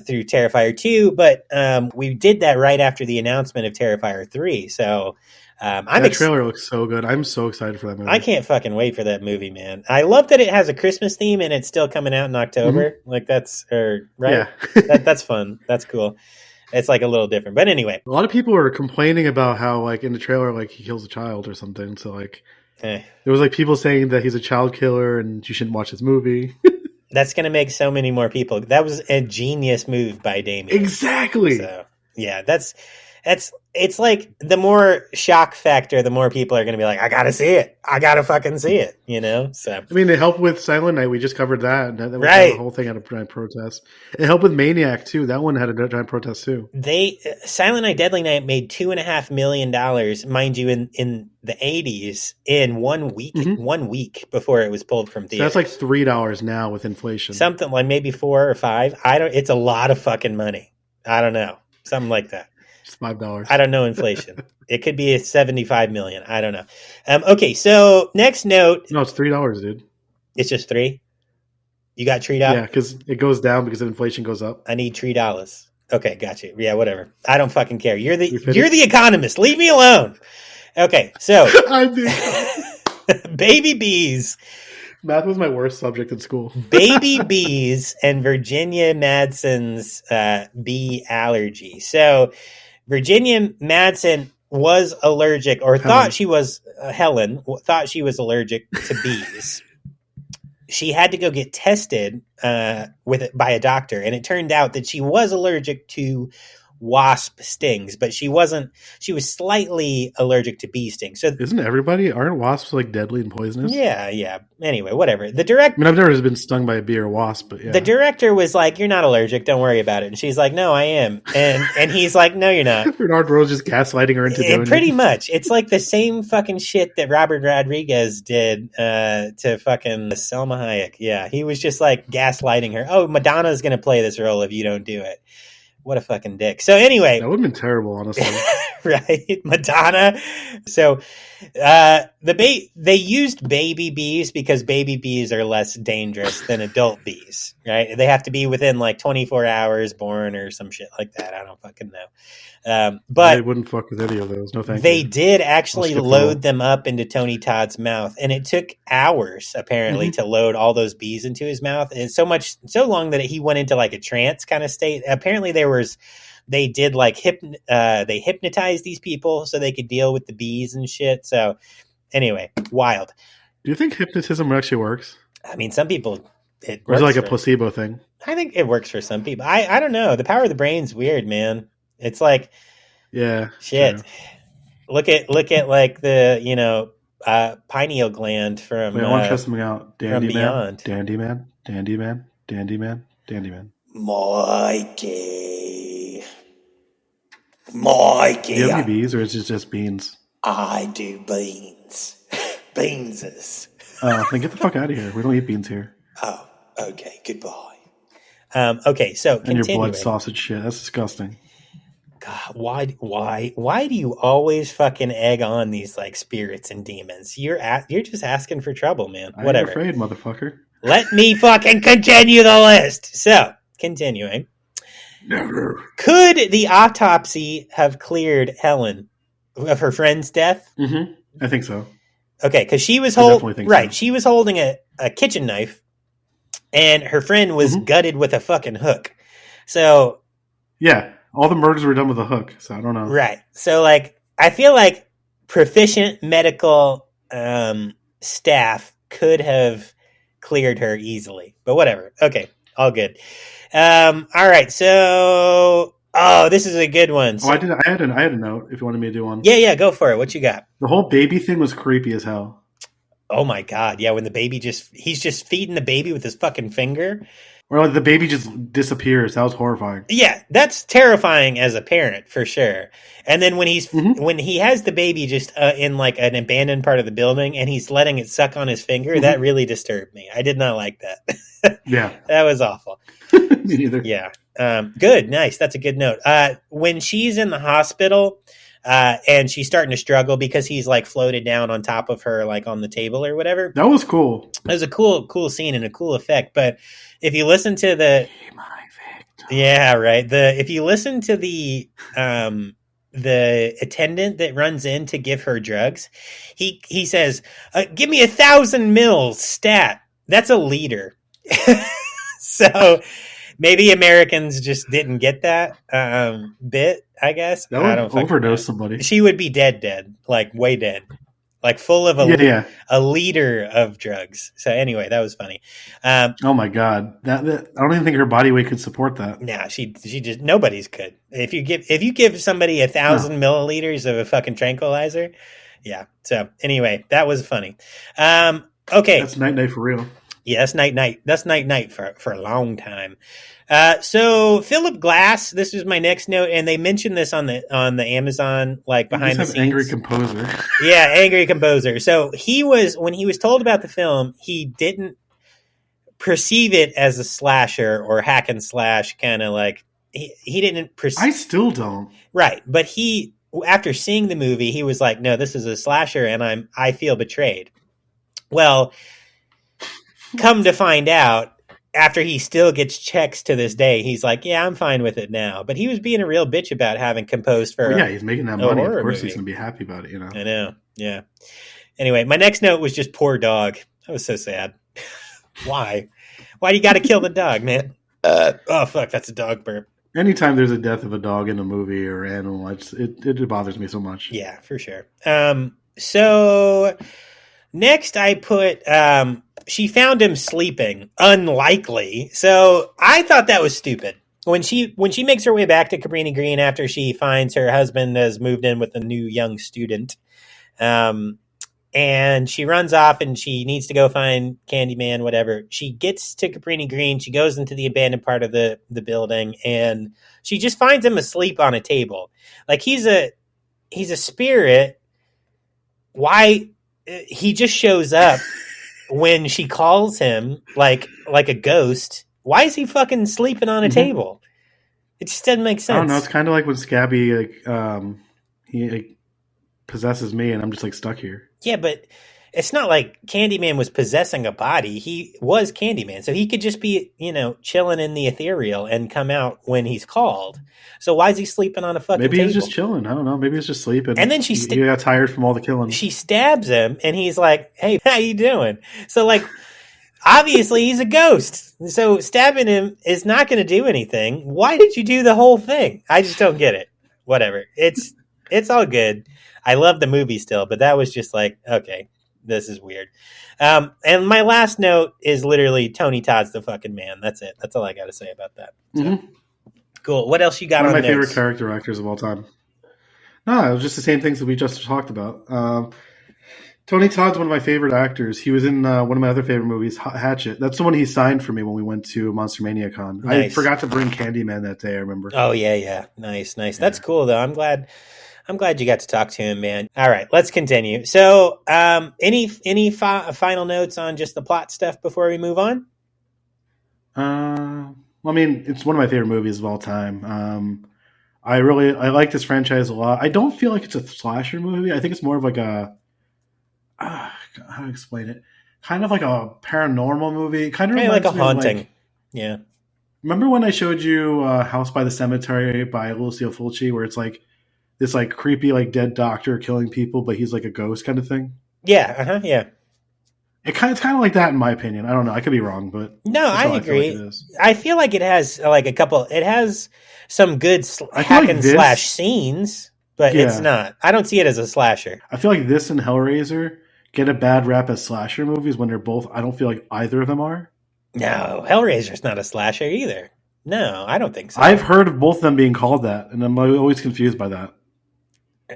through Terrifier 2, but we did that right after the announcement of Terrifier 3. So that trailer looks so good. I'm so excited for that movie. I can't fucking wait for that movie, man. I love that it has a Christmas theme and it's still coming out in October. Mm-hmm. Like right? Yeah. That's fun. That's cool. It's like a little different, but anyway. A lot of people are complaining about how, like, in the trailer, like, he kills a child or something. So, like, there was like people saying that he's a child killer and you shouldn't watch his movie. That's going to make so many more people. That was a genius move by Damien. Exactly. So, yeah, it's like the more shock factor, the more people are going to be like, I got to see it. I got to fucking see it, So, I mean, it helped with Silent Night. We just covered that. That was right. The whole thing had a giant protest. It helped with Maniac, too. That one had a giant protest, too. Silent Night, Deadly Night made $2.5 million, mind you, in the 80s in 1 week, 1 week before it was pulled from theaters. So that's like $3 now with inflation. Something like maybe 4 or 5. It's a lot of fucking money. I don't know. Something like that. It's $5. I don't know inflation. It could be $75 million. I don't know. Okay, so next note. No, it's $3, dude. It's just 3? You got $3? Yeah, because it goes down because inflation goes up. I need $3. Okay, got you. Yeah, whatever. I don't fucking care. You're the economist. Leave me alone. Okay, so I do. Baby bees. Math was my worst subject in school. Baby bees and Virginia Madsen's bee allergy. So Virginia Madsen was allergic, or thought she was, Helen thought she was allergic to bees. She had to go get tested by a doctor, and it turned out that she was allergic to wasp stings, but she wasn't. She was slightly allergic to bee stings. So isn't everybody? Aren't wasps like deadly and poisonous? Yeah. Anyway, whatever. I mean, I've never been stung by a bee or a wasp, but yeah. The director was like, "You're not allergic. Don't worry about it." And she's like, "No, I am." And he's like, "No, you're not." Bernard Rose just gaslighting her into doing it. Pretty much. It's like the same fucking shit that Robert Rodriguez did to fucking Selma Hayek. Yeah, he was just like gaslighting her. Oh, Madonna's going to play this role if you don't do it. What a fucking dick. So anyway. That would have been terrible, honestly. Right? Madonna. So they used baby bees because baby bees are less dangerous than adult bees, right? They have to be within like 24 hours born or some shit like that. I don't fucking know. But they wouldn't fuck with any of those. No thank you. They did actually load them up into Tony Todd's mouth, and it took hours apparently to load all those bees into his mouth. And so long that he went into like a trance kind of state. Apparently they did like they hypnotized these people so they could deal with the bees and shit. So anyway, wild. Do you think hypnotism actually works? I mean, some people or is it like a placebo thing? I think it works for some people. I don't know. The power of the brain's weird, man. It's like, yeah, shit. True. Look at like the pineal gland from. Wait, I want to try something out. From Beyond. Candyman. Mikey. Do you have any bees, or is it just beans? I do beans. Beanses. Then get the fuck out of here. We don't eat beans here. Oh, okay. Goodbye. Okay, so and your blood sausage shit. That's disgusting. God, why do you always fucking egg on these like spirits and demons? You're just asking for trouble, man. Whatever. I'm afraid, motherfucker. Let me fucking continue the list. So, continuing. Never. Could the autopsy have cleared Helen of her friend's death? Mm-hmm. I think so. Okay, because she was She was holding a kitchen knife, and her friend was gutted with a fucking hook. So, yeah, all the murders were done with a hook. So I don't know. Right. So, like, I feel like proficient medical staff could have cleared her easily, but whatever. Okay, all good. All right. So, this is a good one. So, I had a note. If you wanted me to do one, yeah, go for it. What you got? The whole baby thing was creepy as hell. Oh my god! Yeah, when the baby he's just feeding the baby with his fucking finger, or like the baby just disappears. That was horrifying. Yeah, that's terrifying as a parent for sure. And then when when he has the baby just in like an abandoned part of the building and he's letting it suck on his finger, that really disturbed me. I did not like that. Yeah, that was awful. Me neither. Yeah. Good. Nice. That's a good note. When she's in the hospital and she's starting to struggle because he's like floated down on top of her, like on the table or whatever. That was cool. It was a cool scene and a cool effect. But if you listen to the, yeah, right. If you listen to the attendant that runs in to give her drugs, he says, "Give me 1,000 mils stat." That's a liter. So maybe Americans just didn't get that bit, I guess. That would overdose somebody. She would be dead, like way dead, like full of a liter of drugs. So anyway, that was funny. Oh my god, that I don't even think her body weight could support that. Nah, she just nobody's could. If you give somebody 1,000 milliliters of a fucking tranquilizer, yeah. So anyway, that was funny. Okay, that's night for real. Yeah, that's night. That's night for a long time. So Philip Glass, this is my next note, and they mentioned this on the Amazon, like behind the scenes. Angry composer. Yeah, angry composer. So when he was told about the film, he didn't perceive it as a slasher or hack and slash kind of like he didn't perceive. I still don't. Right, but after seeing the movie, he was like, "No, this is a slasher, and I feel betrayed." Well, come to find out, after he still gets checks to this day, he's like, "Yeah, I'm fine with it now." But he was being a real bitch about having composed for. Well, yeah, he's making that money. Of course, he's gonna be happy about it. You know. I know. Yeah. Anyway, my next note was just poor dog. That was so sad. Why? Why do you got to kill the dog, man? Oh fuck, that's a dog burp. Anytime there's a death of a dog in a movie or animal, it bothers me so much. Yeah, for sure. So next I put she found him sleeping. Unlikely. So I thought that was stupid. When she makes her way back to Cabrini Green after she finds her husband has moved in with a new young student, and she runs off and she needs to go find Candyman, whatever. She gets to Cabrini Green. She goes into the abandoned part of the building and she just finds him asleep on a table. Like he's a spirit. Why he just shows up when she calls him like a ghost. Why is he fucking sleeping on a table? It just doesn't make sense. I don't know. It's kind of like when Scabby he possesses me and I'm just like stuck here. Yeah, but it's not like Candyman was possessing a body. He was Candyman. So he could just be, chilling in the ethereal and come out when he's called. So why is he sleeping on a fucking Maybe table? He's just chilling. I don't know. Maybe he's just sleeping. And then he got tired from all the killing. She stabs him and he's like, hey, how you doing? So like, obviously he's a ghost. So stabbing him is not going to do anything. Why did you do the whole thing? I just don't get it. Whatever. It's all good. I love the movie still, but that was just like, okay, this is weird. And my last note is literally Tony Todd's the fucking man. That's it. That's all I got to say about that. So, Cool. What else you got on One of my notes? favorite character actors of all time. No, it was just the same things that we just talked about. Tony Todd's one of my favorite actors. He was in one of my other favorite movies, Hatchet. That's the one he signed for me when we went to Monster Mania Con. Nice. I forgot to bring Candyman that day, I remember. Oh, yeah. Nice. Yeah. That's cool, though. I'm glad you got to talk to him, man. All right, let's continue. So, any final notes on just the plot stuff before we move on? Well, I mean, it's one of my favorite movies of all time. I like this franchise a lot. I don't feel like it's a slasher movie. I think it's more of like a how to explain it? Kind of like a paranormal movie. Kind of like a haunting. Yeah. Remember when I showed you House by the Cemetery by Lucio Fulci, where it's like this like creepy like dead doctor killing people, but he's like a ghost kind of thing? Yeah. Yeah. It's kind of like that in my opinion. I don't know. I could be wrong, but no, I agree. I feel like it has like a couple. It has some good hack and slash scenes, but it's not. I don't see it as a slasher. I feel like this and Hellraiser get a bad rap as slasher movies when they're both. I don't feel like either of them are. No, Hellraiser's not a slasher either. No, I don't think so. I've heard of both of them being called that, and I'm always confused by that.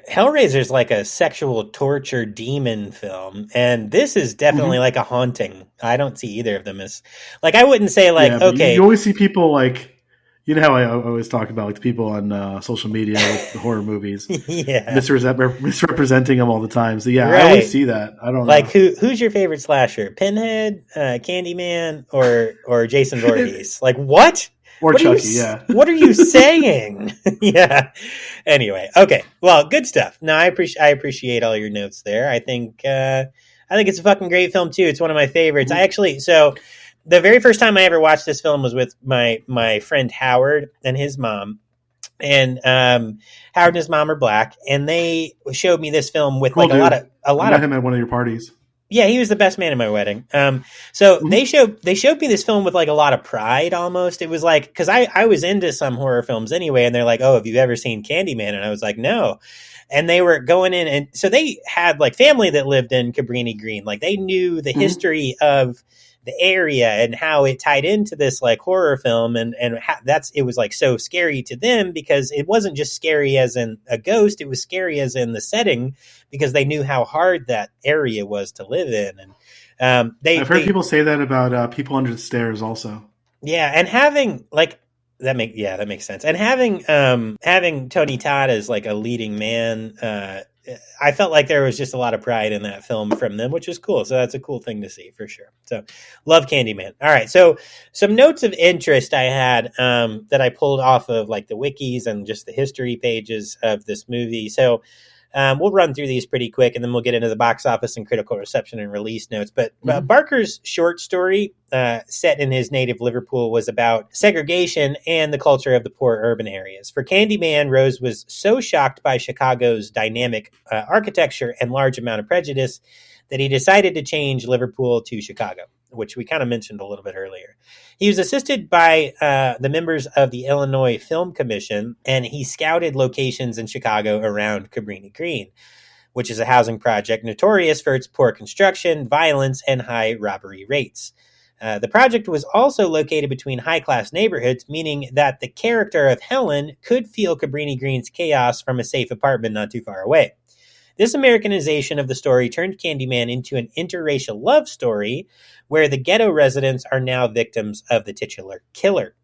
Hellraiser's like a sexual torture demon film, and this is definitely like a haunting. I don't see either of them as like I wouldn't say like okay. You always see people like how I always talk about like the people on social media with the horror movies, misrepresenting them all the time. So I always see that. I don't know. Like who's your favorite slasher? Pinhead, Candyman, or Jason Voorhees? Like what? Or Chucky, What are you saying? Yeah. Anyway, okay. Well, good stuff. No, I appreciate all your notes there. I think it's a fucking great film too. It's one of my favorites. So the very first time I ever watched this film was with my friend Howard and his mom. And Howard and his mom are black, and they showed me this film with like a lot I met him at one of your parties. Yeah, he was the best man at my wedding. They showed me this film with like a lot of pride almost. It was like, because I was into some horror films anyway, and they're like, oh, have you ever seen Candyman? And I was like, no. And they were going in, and so they had like family that lived in Cabrini Green. Like they knew the history of the area and how it tied into this like horror film, and it was like so scary to them because it wasn't just scary as in a ghost, it was scary as in the setting because they knew how hard that area was to live in. And I've heard people say that about People Under the Stairs also. Yeah, and having like that makes sense. And having Tony Todd as like a leading man, I felt like there was just a lot of pride in that film from them, which is cool. So that's a cool thing to see for sure. So love Candyman. All right. So some notes of interest I had that I pulled off of like the wikis and just the history pages of this movie. So we'll run through these pretty quick, and then we'll get into the box office and critical reception and release notes. But Barker's short story set in his native Liverpool was about segregation and the culture of the poor urban areas. For Candyman, Rose was so shocked by Chicago's dynamic architecture and large amount of prejudice that he decided to change Liverpool to Chicago. which we kind of mentioned a little bit earlier. He was assisted by the members of the Illinois Film Commission, and he scouted locations in Chicago around Cabrini Green, which is a housing project notorious for its poor construction, violence, and high robbery rates. The project was also located between high-class neighborhoods, meaning that the character of Helen could feel Cabrini Green's chaos from a safe apartment not too far away. This Americanization of the story turned Candyman into an interracial love story where the ghetto residents are now victims of the titular killer.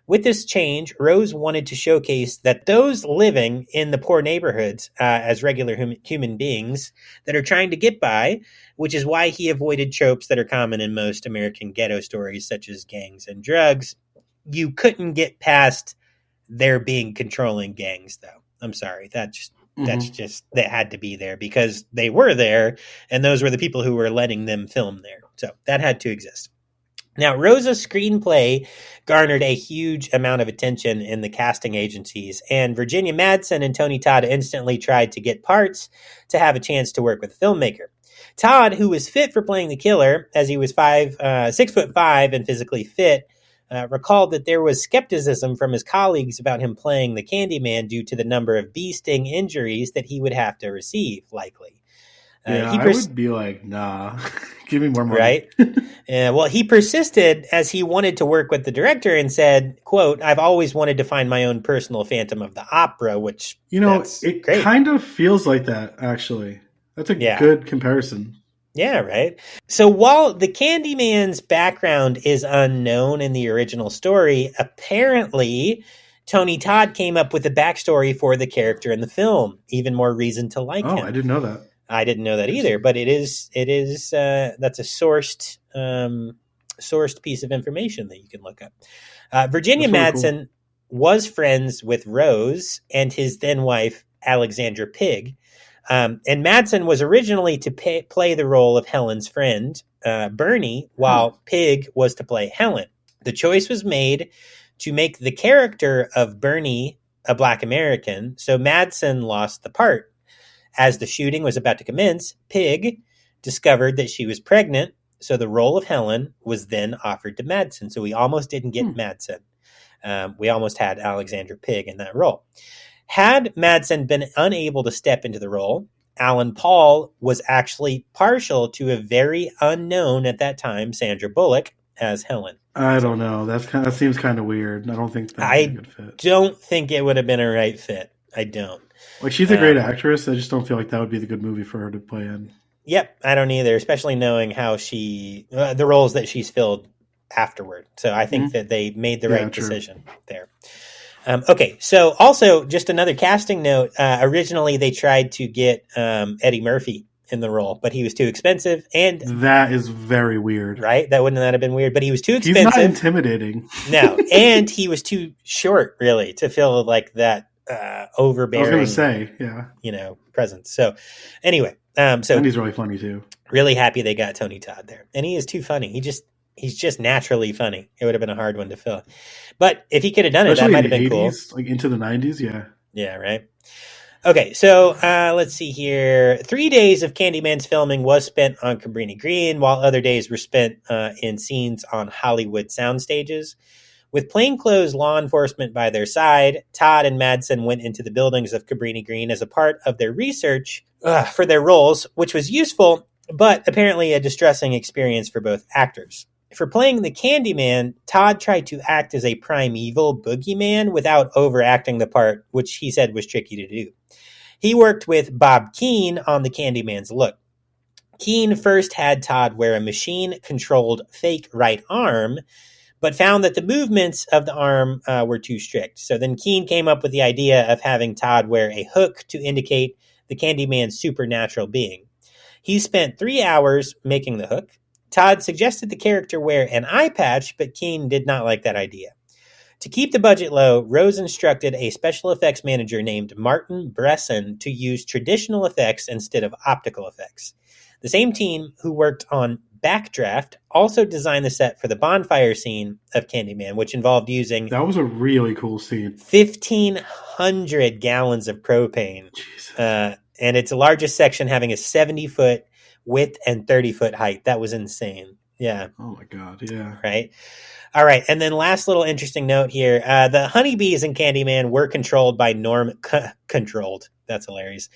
With this change, Rose wanted to showcase that those living in the poor neighborhoods as regular human beings that are trying to get by, which is why he avoided tropes that are common in most American ghetto stories, such as gangs and drugs. You couldn't get past there being controlling gangs, though. I'm sorry. That's just, that had to be there because they were there, and those were the people who were letting them film there. So that had to exist. Now, Rosa's screenplay garnered a huge amount of attention in the casting agencies, and Virginia Madsen and Tony Todd instantly tried to get parts to have a chance to work with the filmmaker. Todd, who was fit for playing the killer, as he was 6'5" and physically fit, recalled that there was skepticism from his colleagues about him playing the Candyman due to the number of bee sting injuries that he would have to receive, likely. I would be like, nah, give me more money. Right? Well, he persisted as he wanted to work with the director and said, quote, "I've always wanted to find my own personal Phantom of the Opera," which, it great. Kind of feels like that, actually. That's a good comparison. Yeah, right. So while the Candyman's background is unknown in the original story, apparently Tony Todd came up with a backstory for the character in the film. Even more reason to like him. Oh, I didn't know that. I didn't know that either, but it is that's a sourced piece of information that you can look up. Virginia Madsen was friends with Rose and his then wife, Alexandra Pig. And Madsen was originally to play the role of Helen's friend, Bernie, while Pig was to play Helen. The choice was made to make the character of Bernie a Black American, so Madsen lost the part. As the shooting was about to commence, Pig discovered that she was pregnant, so the role of Helen was then offered to Madsen. So we almost didn't get Madsen. We almost had Alexandra Pig in that role. Had Madsen been unable to step into the role, Alan Paul was actually partial to a very unknown at that time Sandra Bullock as Helen. I don't know. That seems kind of weird. I don't think that's a good fit. Don't think it would have been a right fit. I don't. Like, she's a great actress. I just don't feel like that would be the good movie for her to play in. Yep, I don't either, especially knowing how the roles that she's filled afterward. So I think that they made the right decision there. Okay, so also just another casting note. Originally, they tried to get Eddie Murphy in the role, but he was too expensive. And that is very weird. Right? Wouldn't that have been weird? But he was too expensive. He's not intimidating. No, and he was too short, really, to fill like that overbearing. I was going to say, presence. So anyway, and he's really funny too. Really happy they got Tony Todd there, and he is too funny. He's just naturally funny. It would have been a hard one to fill, but if he could have done it, that might have been 80s, cool. Like into the 90s, yeah, right. Okay, so let's see here. 3 days of Candyman's filming was spent on Cabrini Green, while other days were spent in scenes on Hollywood sound stages. With plainclothes law enforcement by their side, Todd and Madsen went into the buildings of Cabrini Green as a part of their research for their roles, which was useful, but apparently a distressing experience for both actors. For playing the Candyman, Todd tried to act as a primeval boogeyman without overacting the part, which he said was tricky to do. He worked with Bob Keane on the Candyman's look. Keane first had Todd wear a machine-controlled fake right arm, but found that the movements of the arm were too strict. So then Keane came up with the idea of having Todd wear a hook to indicate the Candyman's supernatural being. He spent 3 hours making the hook. Todd suggested the character wear an eye patch, but Keane did not like that idea. To keep the budget low, Rose instructed a special effects manager named Martin Bresson to use traditional effects instead of optical effects. The same team who worked on Backdraft also designed the set for the bonfire scene of Candyman, which involved using... That was a really cool scene. 1,500 gallons of propane. And its largest section having a 70-foot width and 30-foot height. That was insane. Yeah. Oh my god, yeah. Right. All right. And then last little interesting note here. The honeybees in Candyman were controlled by controlled. That's hilarious.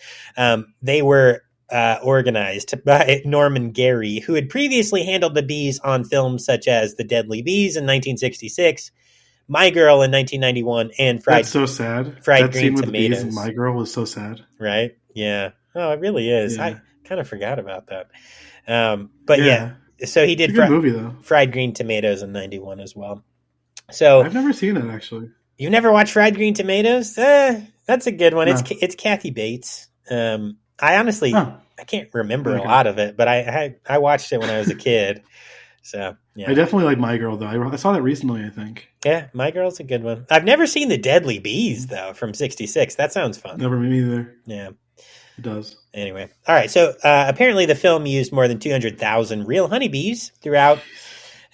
They were organized by Norman Gary, who had previously handled the bees on films such as The Deadly Bees in 1966, My Girl in 1991, and That's so sad. Fried That Green scene with the bees Tomatoes. and My Girl was so sad. Right? Yeah. Oh, it really is. Yeah. I kind of forgot about that. But yeah. So he did it's a good movie though. Fried Green Tomatoes in 91 as well. So I've never seen it actually. You've never watched Fried Green Tomatoes? That's a good one. No. It's Kathy Bates. I honestly I can't remember a lot of it, but I watched it when I was a kid. So yeah. I definitely like My Girl though. I saw that recently, I think. Yeah, My Girl's a good one. I've never seen The Deadly Bees though from '66. That sounds fun. Never me either. Yeah. It does. Anyway. All right. So apparently the film used more than 200,000 real honeybees throughout.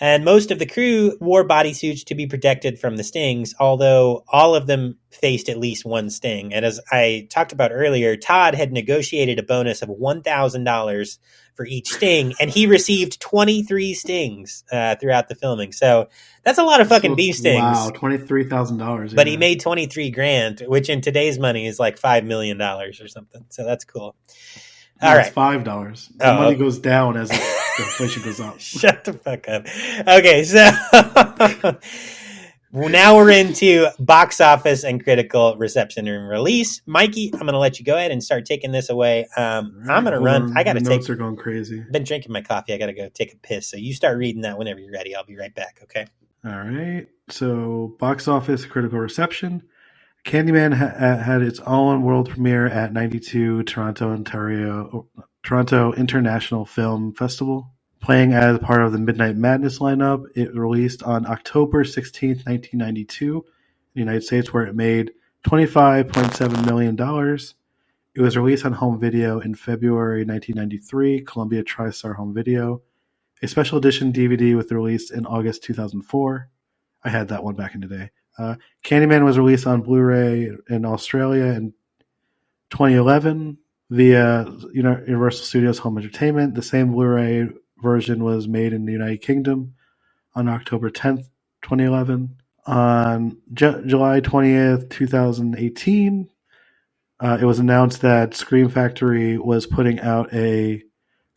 And most of the crew wore bodysuits to be protected from the stings, although all of them faced at least one sting. And as I talked about earlier, Todd had negotiated a bonus of $1,000 for each sting, and he received 23 stings throughout the filming. So that's a lot of fucking bee stings. Wow, $23,000. Yeah. But he made 23 grand, which in today's money is like $5 million or something. So that's cool. All right. It's $5. The money goes down as the inflation goes up. Shut the fuck up. Okay, so now we're into box office and critical reception and release. Mikey, I'm going to let you go ahead and start taking this away. I'm going to run. I got to take. Notes are going crazy. I've been drinking my coffee. I got to go take a piss. So you start reading that whenever you're ready. I'll be right back. Okay. All right. So box office, critical reception. Candyman had its own world premiere at 92 Toronto International Film Festival. Playing as part of the Midnight Madness lineup, it released on October 16, 1992 in the United States, where it made $25.7 million. It was released on home video in February 1993, Columbia TriStar Home Video. A special edition DVD was released in August 2004. I had that one back in the day. Candyman was released on Blu-ray in Australia in 2011 via Universal Studios Home Entertainment. The same Blu-ray version was made in the United Kingdom on October 10th, 2011. On July 20th, 2018, it was announced that Scream Factory was putting out a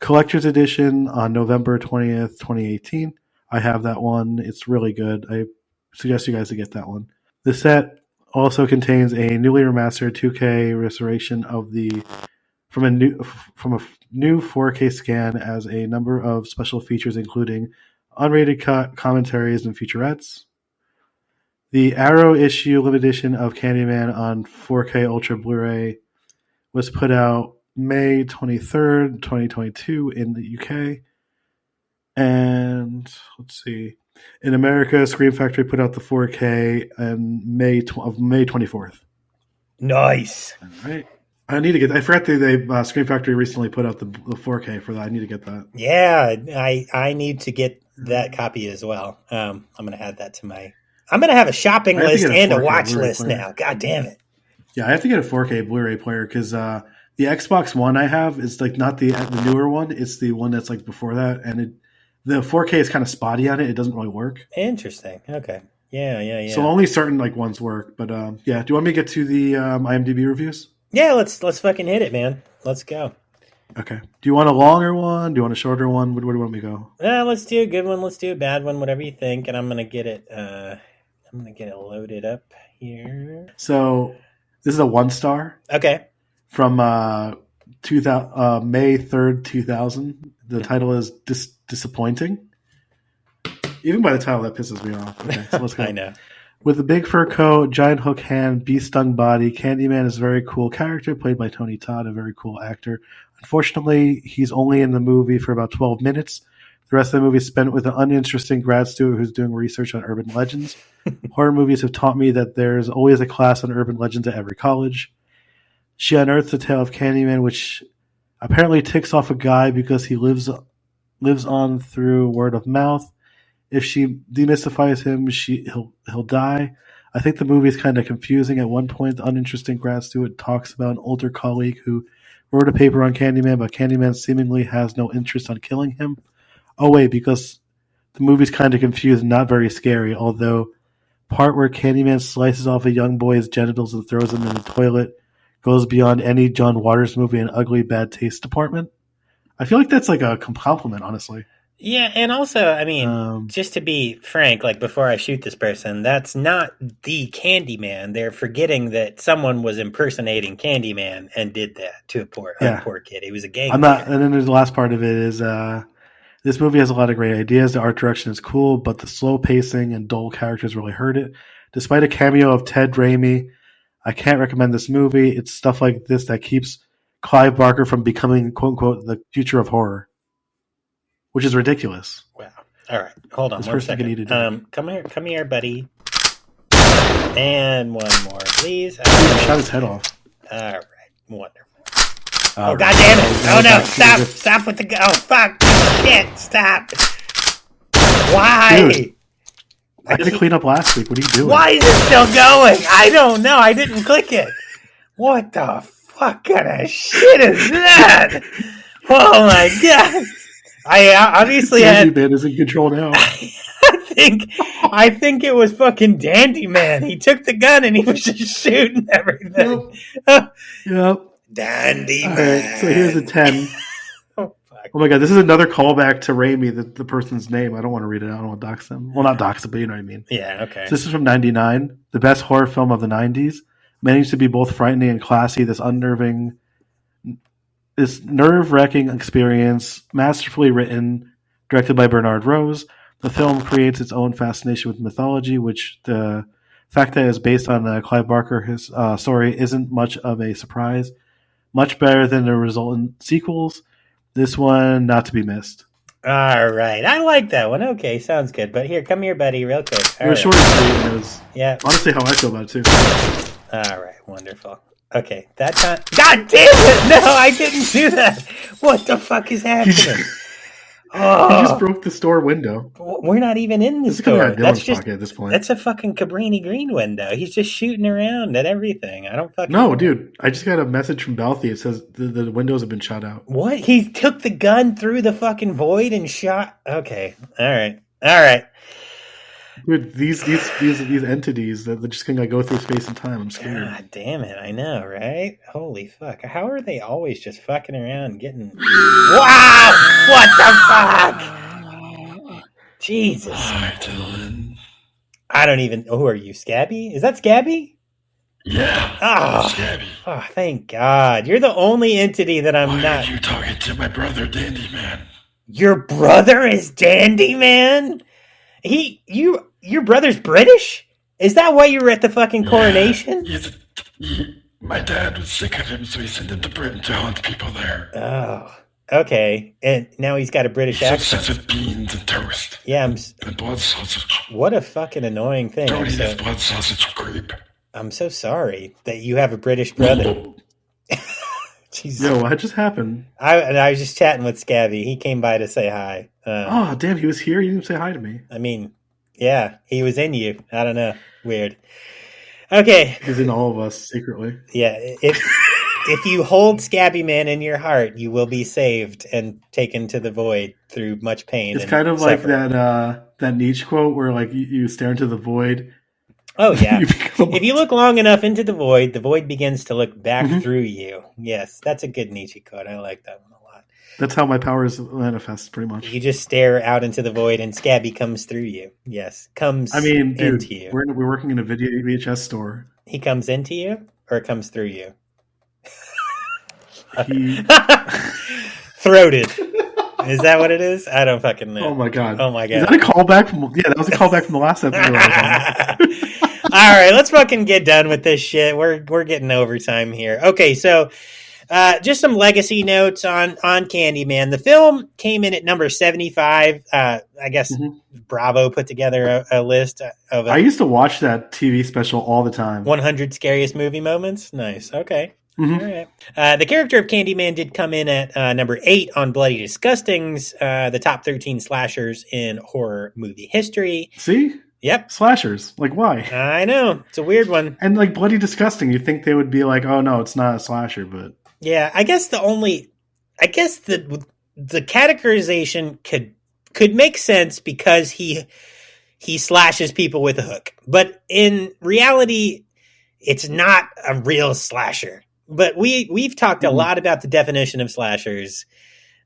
collector's edition on November 20th, 2018. I have that one. It's really good. I suggest you guys to get that one. The set also contains a newly remastered 2K restoration of from a new 4K scan as a number of special features, including unrated commentaries and featurettes. The Arrow issue limited edition of Candyman on 4K Ultra Blu-ray was put out May 23rd, 2022 in the UK. And let's see. In America, Scream Factory put out the 4K on May 24th. Nice. All right. I need to get. I forgot they Scream Factory recently put out the 4K for that. I need to get that. Yeah, I need to get that copy as well. I'm going to add that to my. I'm going to have a shopping list and a watch Blu-ray list player now. God damn it. Yeah, I have to get a 4K Blu-ray player because the Xbox One I have is like not the newer one. It's the one that's like before that, and the 4K is kind of spotty on it. It doesn't really work. Interesting. Okay. Yeah. So only certain like ones work. But yeah, do you want me to get to the IMDb reviews? Yeah, let's fucking hit it, man. Let's go. Okay. Do you want a longer one? Do you want a shorter one? Where do you want me to go? Let's do a good one. Let's do a bad one. Whatever you think. And I'm gonna get it. I'm gonna get it loaded up here. So this is a 1-star. Okay. From May 3rd, 2000. The title is Disappointing. Even by the title, that pisses me off. Okay, so let's go. I know. With a big fur coat, giant hook hand, bee-stung body, Candyman is a very cool character, played by Tony Todd, a very cool actor. Unfortunately, he's only in the movie for about 12 minutes. The rest of the movie is spent with an uninteresting grad student who's doing research on urban legends. Horror movies have taught me that there's always a class on urban legends at every college. She unearths the tale of Candyman, which apparently ticks off a guy because he lives on through word of mouth. If she demystifies him, he'll die. I think the movie is kind of confusing. At one point, the uninteresting grad student talks about an older colleague who wrote a paper on Candyman, but Candyman seemingly has no interest on killing him. Oh wait, because the movie's kind of confused and not very scary, although part where Candyman slices off a young boy's genitals and throws them in the toilet goes beyond any John Waters movie in ugly bad taste department. I feel like that's like a compliment, honestly. Yeah, and also, I mean, just to be frank, like before I shoot this person, that's not the Candyman. They're forgetting that someone was impersonating Candyman and did that to a poor kid. He was a gang. And then there's the last part of it is this movie has a lot of great ideas. The art direction is cool, but the slow pacing and dull characters really hurt it. Despite a cameo of Ted Raimi, I can't recommend this movie. It's stuff like this that keeps Clive Barker from becoming, quote unquote, the future of horror, which is ridiculous. Wow. All right. Hold on This one person second. can eat a dick. Come here, buddy. And one more, please. He shot his head off. All right. Wonderful. All God damn it. Oh, no. Stop with the... Oh, fuck. Shit. Stop. Why? Dude, I did a cleanup last week. What are you doing? Why is it still going? I don't know. I didn't click it. What the fuck kind of shit is that? Oh, my God. I obviously had... Candyman is in control now. I think it was fucking Dandyman. He took the gun and he was just shooting everything. Yep. Dandyman. All right, so here's a 10. Oh, fuck. Oh my god, this is another callback to Raimi, the person's name. I don't want to read it. I don't want to dox them. Well, not dox them, but you know what I mean. Yeah, okay. So this is from 99, the best horror film of the 90s. Managed to be both frightening and classy. This nerve-wracking experience, masterfully written, directed by Bernard Rose. The film creates its own fascination with mythology, which the fact that it's based on Clive Barker's story isn't much of a surprise. Much better than the resultant sequels. This one, not to be missed. All right. I like that one. Okay, sounds good. But here, come here, buddy, real quick. It was short and sweet. And it was honestly how I feel about it, too. All right, wonderful. Okay, that time... God damn it! No, I didn't do that! What the fuck is happening? He just broke the store window. We're not even in the This is store. coming out of Dylan's pocket at this point. That's a fucking Cabrini Green window. He's just shooting around at everything. I don't fucking... No, dude. I just got a message from Balthy. It says the windows have been shot out. What? He took the gun through the fucking void and shot... Okay. All right. Dude, these entities that just can go through space and time. I'm scared. God damn it! I know, right? Holy fuck! How are they always just fucking around, getting? Wow! What the fuck? Jesus! Hi, Dylan. I don't even. Who are you, Scabby? Is that Scabby? Yeah. Oh, Scabby. Oh, thank God! You're the only entity that I'm Why not. are you talking to my brother, Dandyman? Your brother is Dandyman. Your brother's British? Is that why you were at the fucking coronation? My dad was sick of him, so he sent him to Britain to haunt people there. Oh, okay. And now he's got a British He's accent. obsessed with beans and toast. Yeah, and blood sausage. What a fucking annoying thing. Don't eat his blood sausage, creep. I'm so sorry that you have a British brother. Jesus. Yo, what just happened? I was just chatting with Scabby. He came by to say hi. Oh, damn, he was here? He didn't say hi to me. I mean, yeah, he was in you. I don't know. Weird. Okay. He's in all of us secretly. Yeah, if you hold Scabby Man in your heart, you will be saved and taken to the void through much pain. It's kind of like that Nietzsche quote where like you stare into the void. Oh, yeah. If you look long enough into the void begins to look back through you. Yes, that's a good Nietzsche quote. I like that one a lot. That's how my powers manifest, pretty much. You just stare out into the void and Scabby comes through you. Yes, into you. We're working in a video VHS store. He comes into you or comes through you? Throated. Is that what it is? I don't fucking know. Oh my god. Is that a callback from... Yeah, that was a callback from the last episode I was on. All right, let's fucking get done with this shit. We're getting overtime here. Okay, so just some legacy notes on Candyman. The film came in at number 75. I guess Bravo put together a list of... I used to watch that TV special all the time. 100 Scariest Movie Moments? Nice, okay. Mm-hmm. All right. The character of Candyman did come in at number 8 on Bloody Disgusting's the top 13 slashers in horror movie history. See? Yep. Slashers. Like, why? I know. It's a weird one. And, like, Bloody Disgusting, you think they would be like, oh, no, it's not a slasher, but... Yeah, I guess the categorization could could make sense because he slashes people with a hook. But in reality, it's not a real slasher. But we've talked a lot about the definition of slashers.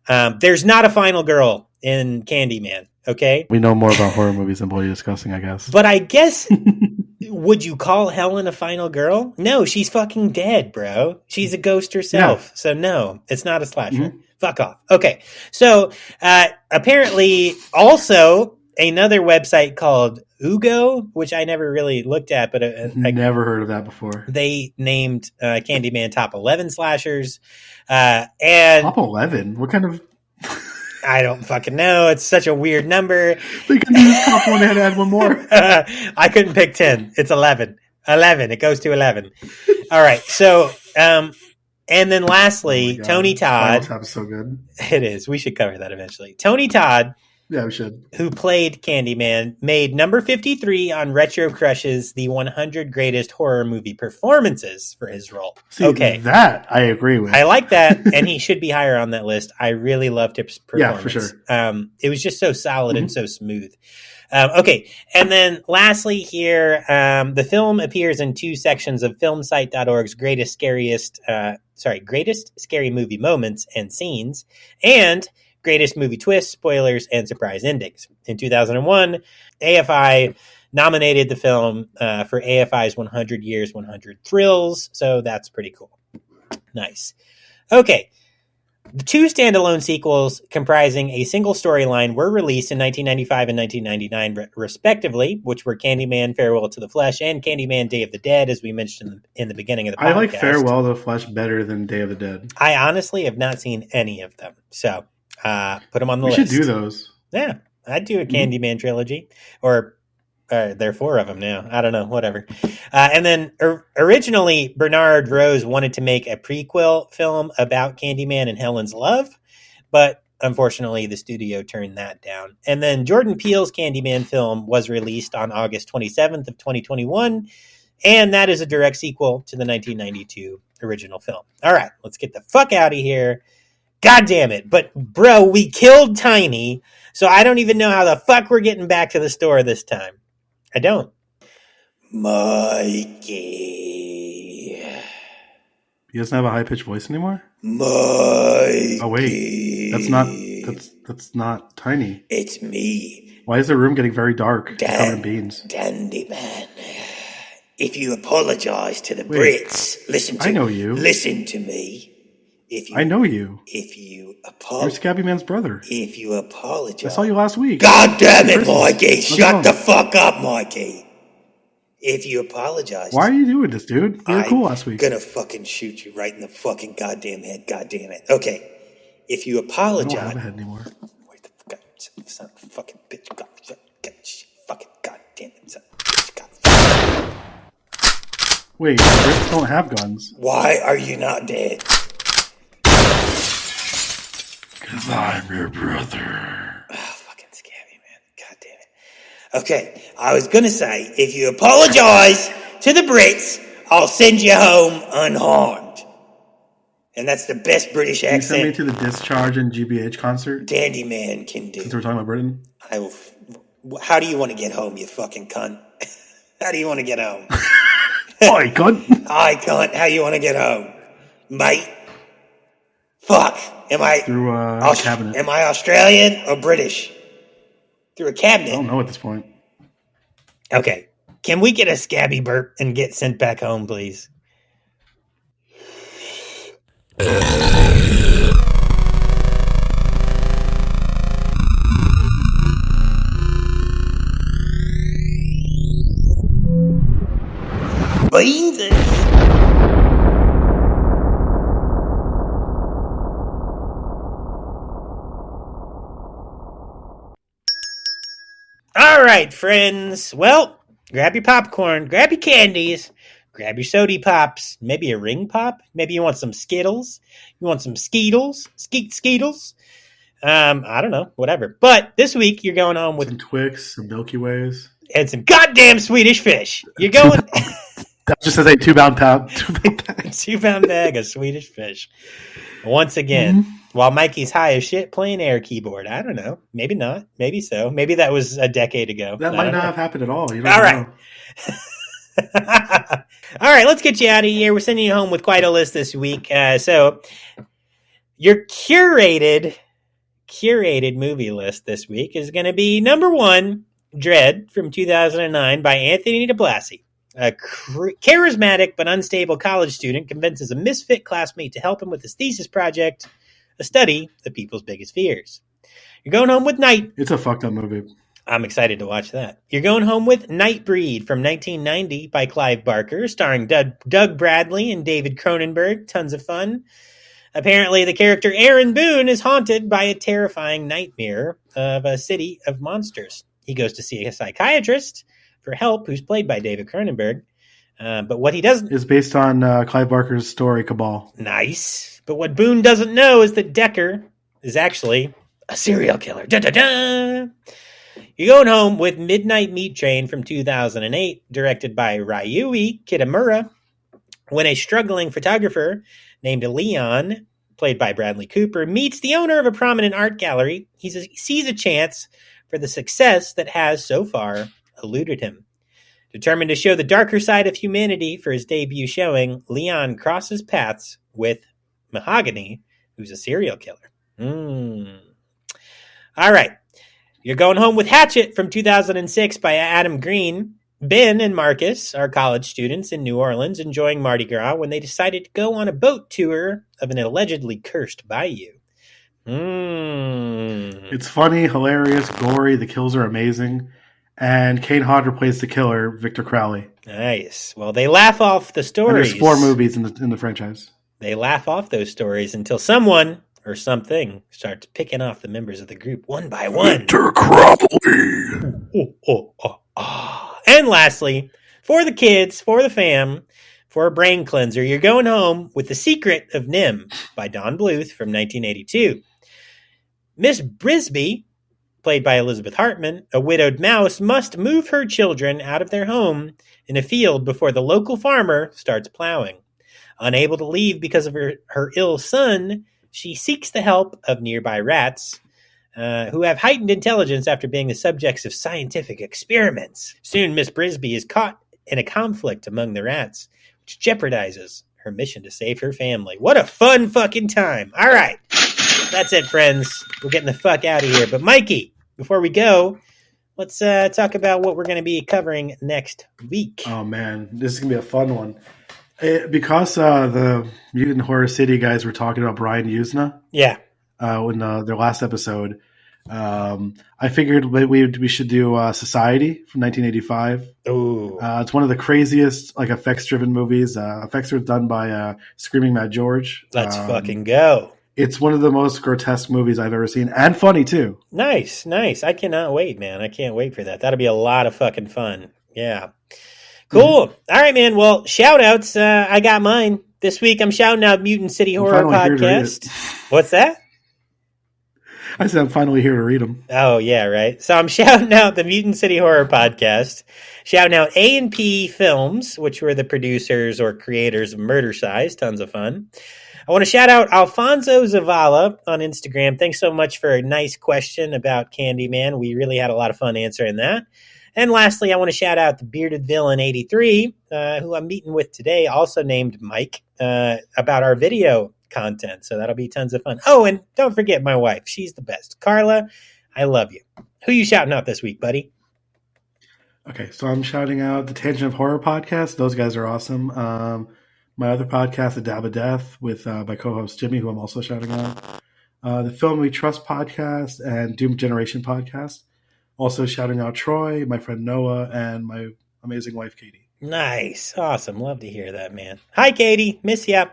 There's not a final girl in Candyman, okay? We know more about horror movies than Bloody Disgusting, I guess. But I guess, would you call Helen a final girl? No, she's fucking dead, bro. She's a ghost herself. Yeah. So no, it's not a slasher. Mm-hmm. Fuck off. Okay, so apparently also another website called Ugo, which I never really looked at, but I never heard of that before. They named Candyman top 11 slashers. And top 11? What kind of... I don't fucking know. It's such a weird number. They could use top one and add one more. I couldn't pick 10. It's 11. 11. It goes to 11. All right. So, and then lastly, Tony Todd. Spinal Tap is so good. It is. We should cover that eventually. Tony Todd. Yeah, we should. Who played Candyman, made number 53 on Retro Crush's The 100 Greatest Horror Movie Performances for his role. See, okay. That I agree with. I like that, and he should be higher on that list. I really loved his performance. Yeah, for sure. It was just so solid and so smooth. Okay, and then lastly here, the film appears in two sections of filmsite.org's greatest scary movie moments and scenes, and greatest movie twists, spoilers, and surprise endings. In 2001, AFI nominated the film for AFI's 100 Years, 100 Thrills, so that's pretty cool. Nice. Okay. The two standalone sequels comprising a single storyline were released in 1995 and 1999, respectively, which were Candyman Farewell to the Flesh and Candyman Day of the Dead, as we mentioned in the beginning of the podcast. I like Farewell to the Flesh better than Day of the Dead. I honestly have not seen any of them, so... put them on the list. We should do those. Yeah, I'd do a Candyman trilogy, or there are 4 of them now. I don't know, whatever. And then originally, Bernard Rose wanted to make a prequel film about Candyman and Helen's love, but unfortunately, the studio turned that down. And then Jordan Peele's Candyman film was released on August 27th of 2021, and that is a direct sequel to the 1992 original film. All right, let's get the fuck out of here. God damn it. But, bro, we killed Tiny, so I don't even know how the fuck we're getting back to the store this time. I don't. Mikey. He doesn't have a high-pitched voice anymore? Mikey. Oh, wait. That's not Tiny. It's me. Why is the room getting very dark? Covered in beans. Candyman. If you apologize to the Brits, listen to me. I know you. Listen to me. I know you. If you You're Scabby Man's brother. If you apologize. I saw you last week. God damn it, Mikey. Shut the fuck up, Mikey. If you apologize. Why are you doing this, dude? You were cool last week. I'm gonna fucking shoot you right in the fucking goddamn head. God damn it. Okay. If you apologize. I don't have a head anymore. Wait the son of a fucking bitch. God, fucking goddamn it, son of a bitch. Wait, Brits don't have guns. Why are you not dead? Because I'm your brother. Oh, fucking Scabby, man. God damn it. Okay, I was going to say, if you apologize to the Brits, I'll send you home unharmed. And that's the best British accent. Can you send me to the Discharge and GBH concert? Candyman can do. Since we're talking about Britain? How do you want to get home, you fucking cunt? How do you want to get home? Oi, cunt. Hi, cunt. How you want to get home? Mate? Fuck. Through a cabinet. Am I Australian or British? Through a cabinet. I don't know at this point. Okay. Can we get a Scabby burp and get sent back home, please? Beans. All right, friends. Well, grab your popcorn, grab your candies, grab your sody pops, maybe a ring pop. Maybe you want some Skittles. You want some Skeetles, Skeetles. I don't know, whatever. But this week you're going home with some Twix, some Milky Ways, and some goddamn Swedish fish. You're going. That just says a 2-pound bag. 2-pound bag of Swedish fish. Once again, While Mikey's high as shit playing air keyboard. I don't know. Maybe not. Maybe so. Maybe that was a decade ago. That might not have happened at all. You don't All know. right. All right, let's get you out of here. We're sending you home with quite a list this week. So your curated movie list this week is going to be number 1, Dread from 2009 by Anthony DiBlasi. A charismatic but unstable college student convinces a misfit classmate to help him with his thesis project, a study of people's biggest fears. You're going home with Night. It's a fucked up movie. I'm excited to watch that. You're going home with Nightbreed from 1990 by Clive Barker, starring Doug Bradley and David Cronenberg. Tons of fun. Apparently, the character Aaron Boone is haunted by a terrifying nightmare of a city of monsters. He goes to see a psychiatrist for help, who's played by David Cronenberg. But what he doesn't... It's based on Clive Barker's story, Cabal. Nice. But what Boone doesn't know is that Decker is actually a serial killer. Da-da-da! You're going home with Midnight Meat Train from 2008, directed by Ryuichi Kitamura. When a struggling photographer named Leon, played by Bradley Cooper, meets the owner of a prominent art gallery, he sees a chance for the success that has, so far, eluded him. Determined to show the darker side of humanity for his debut showing, Leon crosses paths with Mahogany, who's a serial killer. All right. You're going home with Hatchet from 2006 by Adam Green. Ben and Marcus are college students in New Orleans enjoying Mardi Gras when they decided to go on a boat tour of an allegedly cursed bayou. It's funny, hilarious, gory. The kills are amazing. And Kane Hodder plays the killer, Victor Crowley. Nice. Well, they laugh off the stories. And there's 4 movies in the franchise. They laugh off those stories until someone or something starts picking off the members of the group one by one. Victor Crowley. And lastly, for the kids, for the fam, for a brain cleanser, you're going home with The Secret of Nim by Don Bluth from 1982. Miss Brisby, played by Elizabeth Hartman, a widowed mouse, must move her children out of their home in a field before the local farmer starts plowing. Unable to leave because of her ill son, she seeks the help of nearby rats, who have heightened intelligence after being the subjects of scientific experiments. Soon, Miss Brisby is caught in a conflict among the rats, which jeopardizes her mission to save her family. What a fun fucking time. All right. That's it, friends. We're getting the fuck out of here. But Mikey, before we go, let's talk about what we're going to be covering next week. Oh, man. This is going to be a fun one. Because the Mutant Horror City guys were talking about Brian Usna. Yeah. In their last episode, I figured we should do Society from 1985. Ooh. It's one of the craziest effects-driven movies. Effects are done by Screaming Mad George. Let's fucking go. It's one of the most grotesque movies I've ever seen, and funny too. Nice. I cannot wait, man. I can't wait for that. That'll be a lot of fucking fun. Yeah. Cool. All right, man. Well, shout-outs. I got mine. This week I'm shouting out Mutant City Horror Podcast. What's that? I said I'm finally here to read them. Oh, yeah, right. So I'm shouting out the Mutant City Horror Podcast, shouting out A&P Films, which were the producers or creators of Murder Size. Tons of fun. I want to shout out Alfonso Zavala on Instagram. Thanks so much for a nice question about Candyman. We really had a lot of fun answering that. And lastly, I want to shout out the Bearded Villain 83, who I'm meeting with today, also named Mike, about our video content. So that'll be tons of fun. Oh, and don't forget my wife. She's the best. Carla, I love you. Who you shouting out this week, buddy? Okay, so I'm shouting out the Tangent of Horror podcast. Those guys are awesome. My other podcast, The Dab of Death, with my co-host Jimmy, who I'm also shouting out. The Film We Trust podcast and Doom Generation podcast. Also shouting out Troy, my friend Noah, and my amazing wife, Katie. Nice. Awesome. Love to hear that, man. Hi, Katie. Miss ya.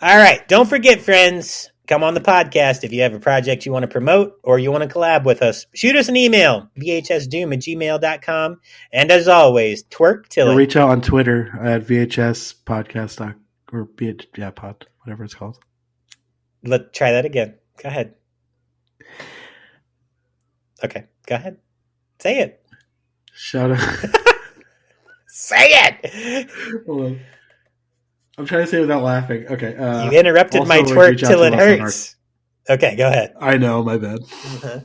All right. Don't forget, friends, come on the podcast if you have a project you want to promote or you want to collab with us. Shoot us an email, vhsdoom@gmail.com. And as always, twerk till it. Reach out on Twitter at VHS podcast or pod, whatever it's called. Let's try that again. Go ahead. Okay. Go ahead. Say it. Shout out. Say it. Hold on. I'm trying to say it without laughing. Okay. You interrupted my twerk till it hurts. Okay, go ahead. I know, my bad. Uh-huh.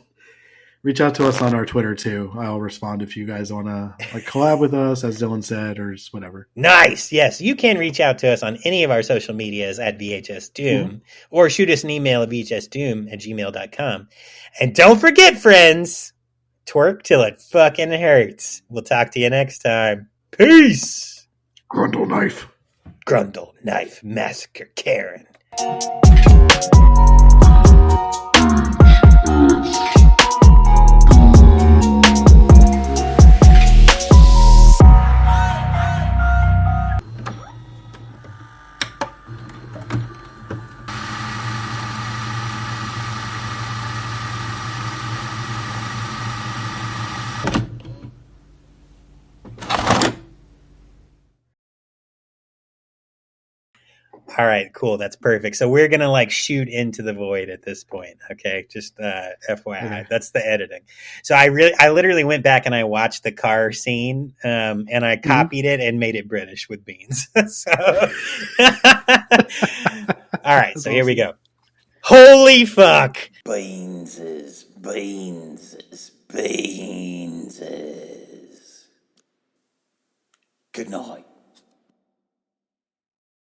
Reach out to us on our Twitter too. I'll respond if you guys want to like collab with us, as Dylan said, or just whatever. Nice. Yes, you can reach out to us on any of our social medias at VHS Doom or shoot us an email at vhsdoom@gmail.com. And don't forget, friends, twerk till it fucking hurts. We'll talk to you next time. Peace. Grundle knife. Grundle, Knife, Massacre, Karen. All right, cool. That's perfect. So we're going to like shoot into the void at this point. Okay. Just FYI, Okay. That's the editing. So I literally went back and I watched the car scene and I copied it and made it British with beans. So, all right. So here we go. Holy fuck. Beanses. Good night.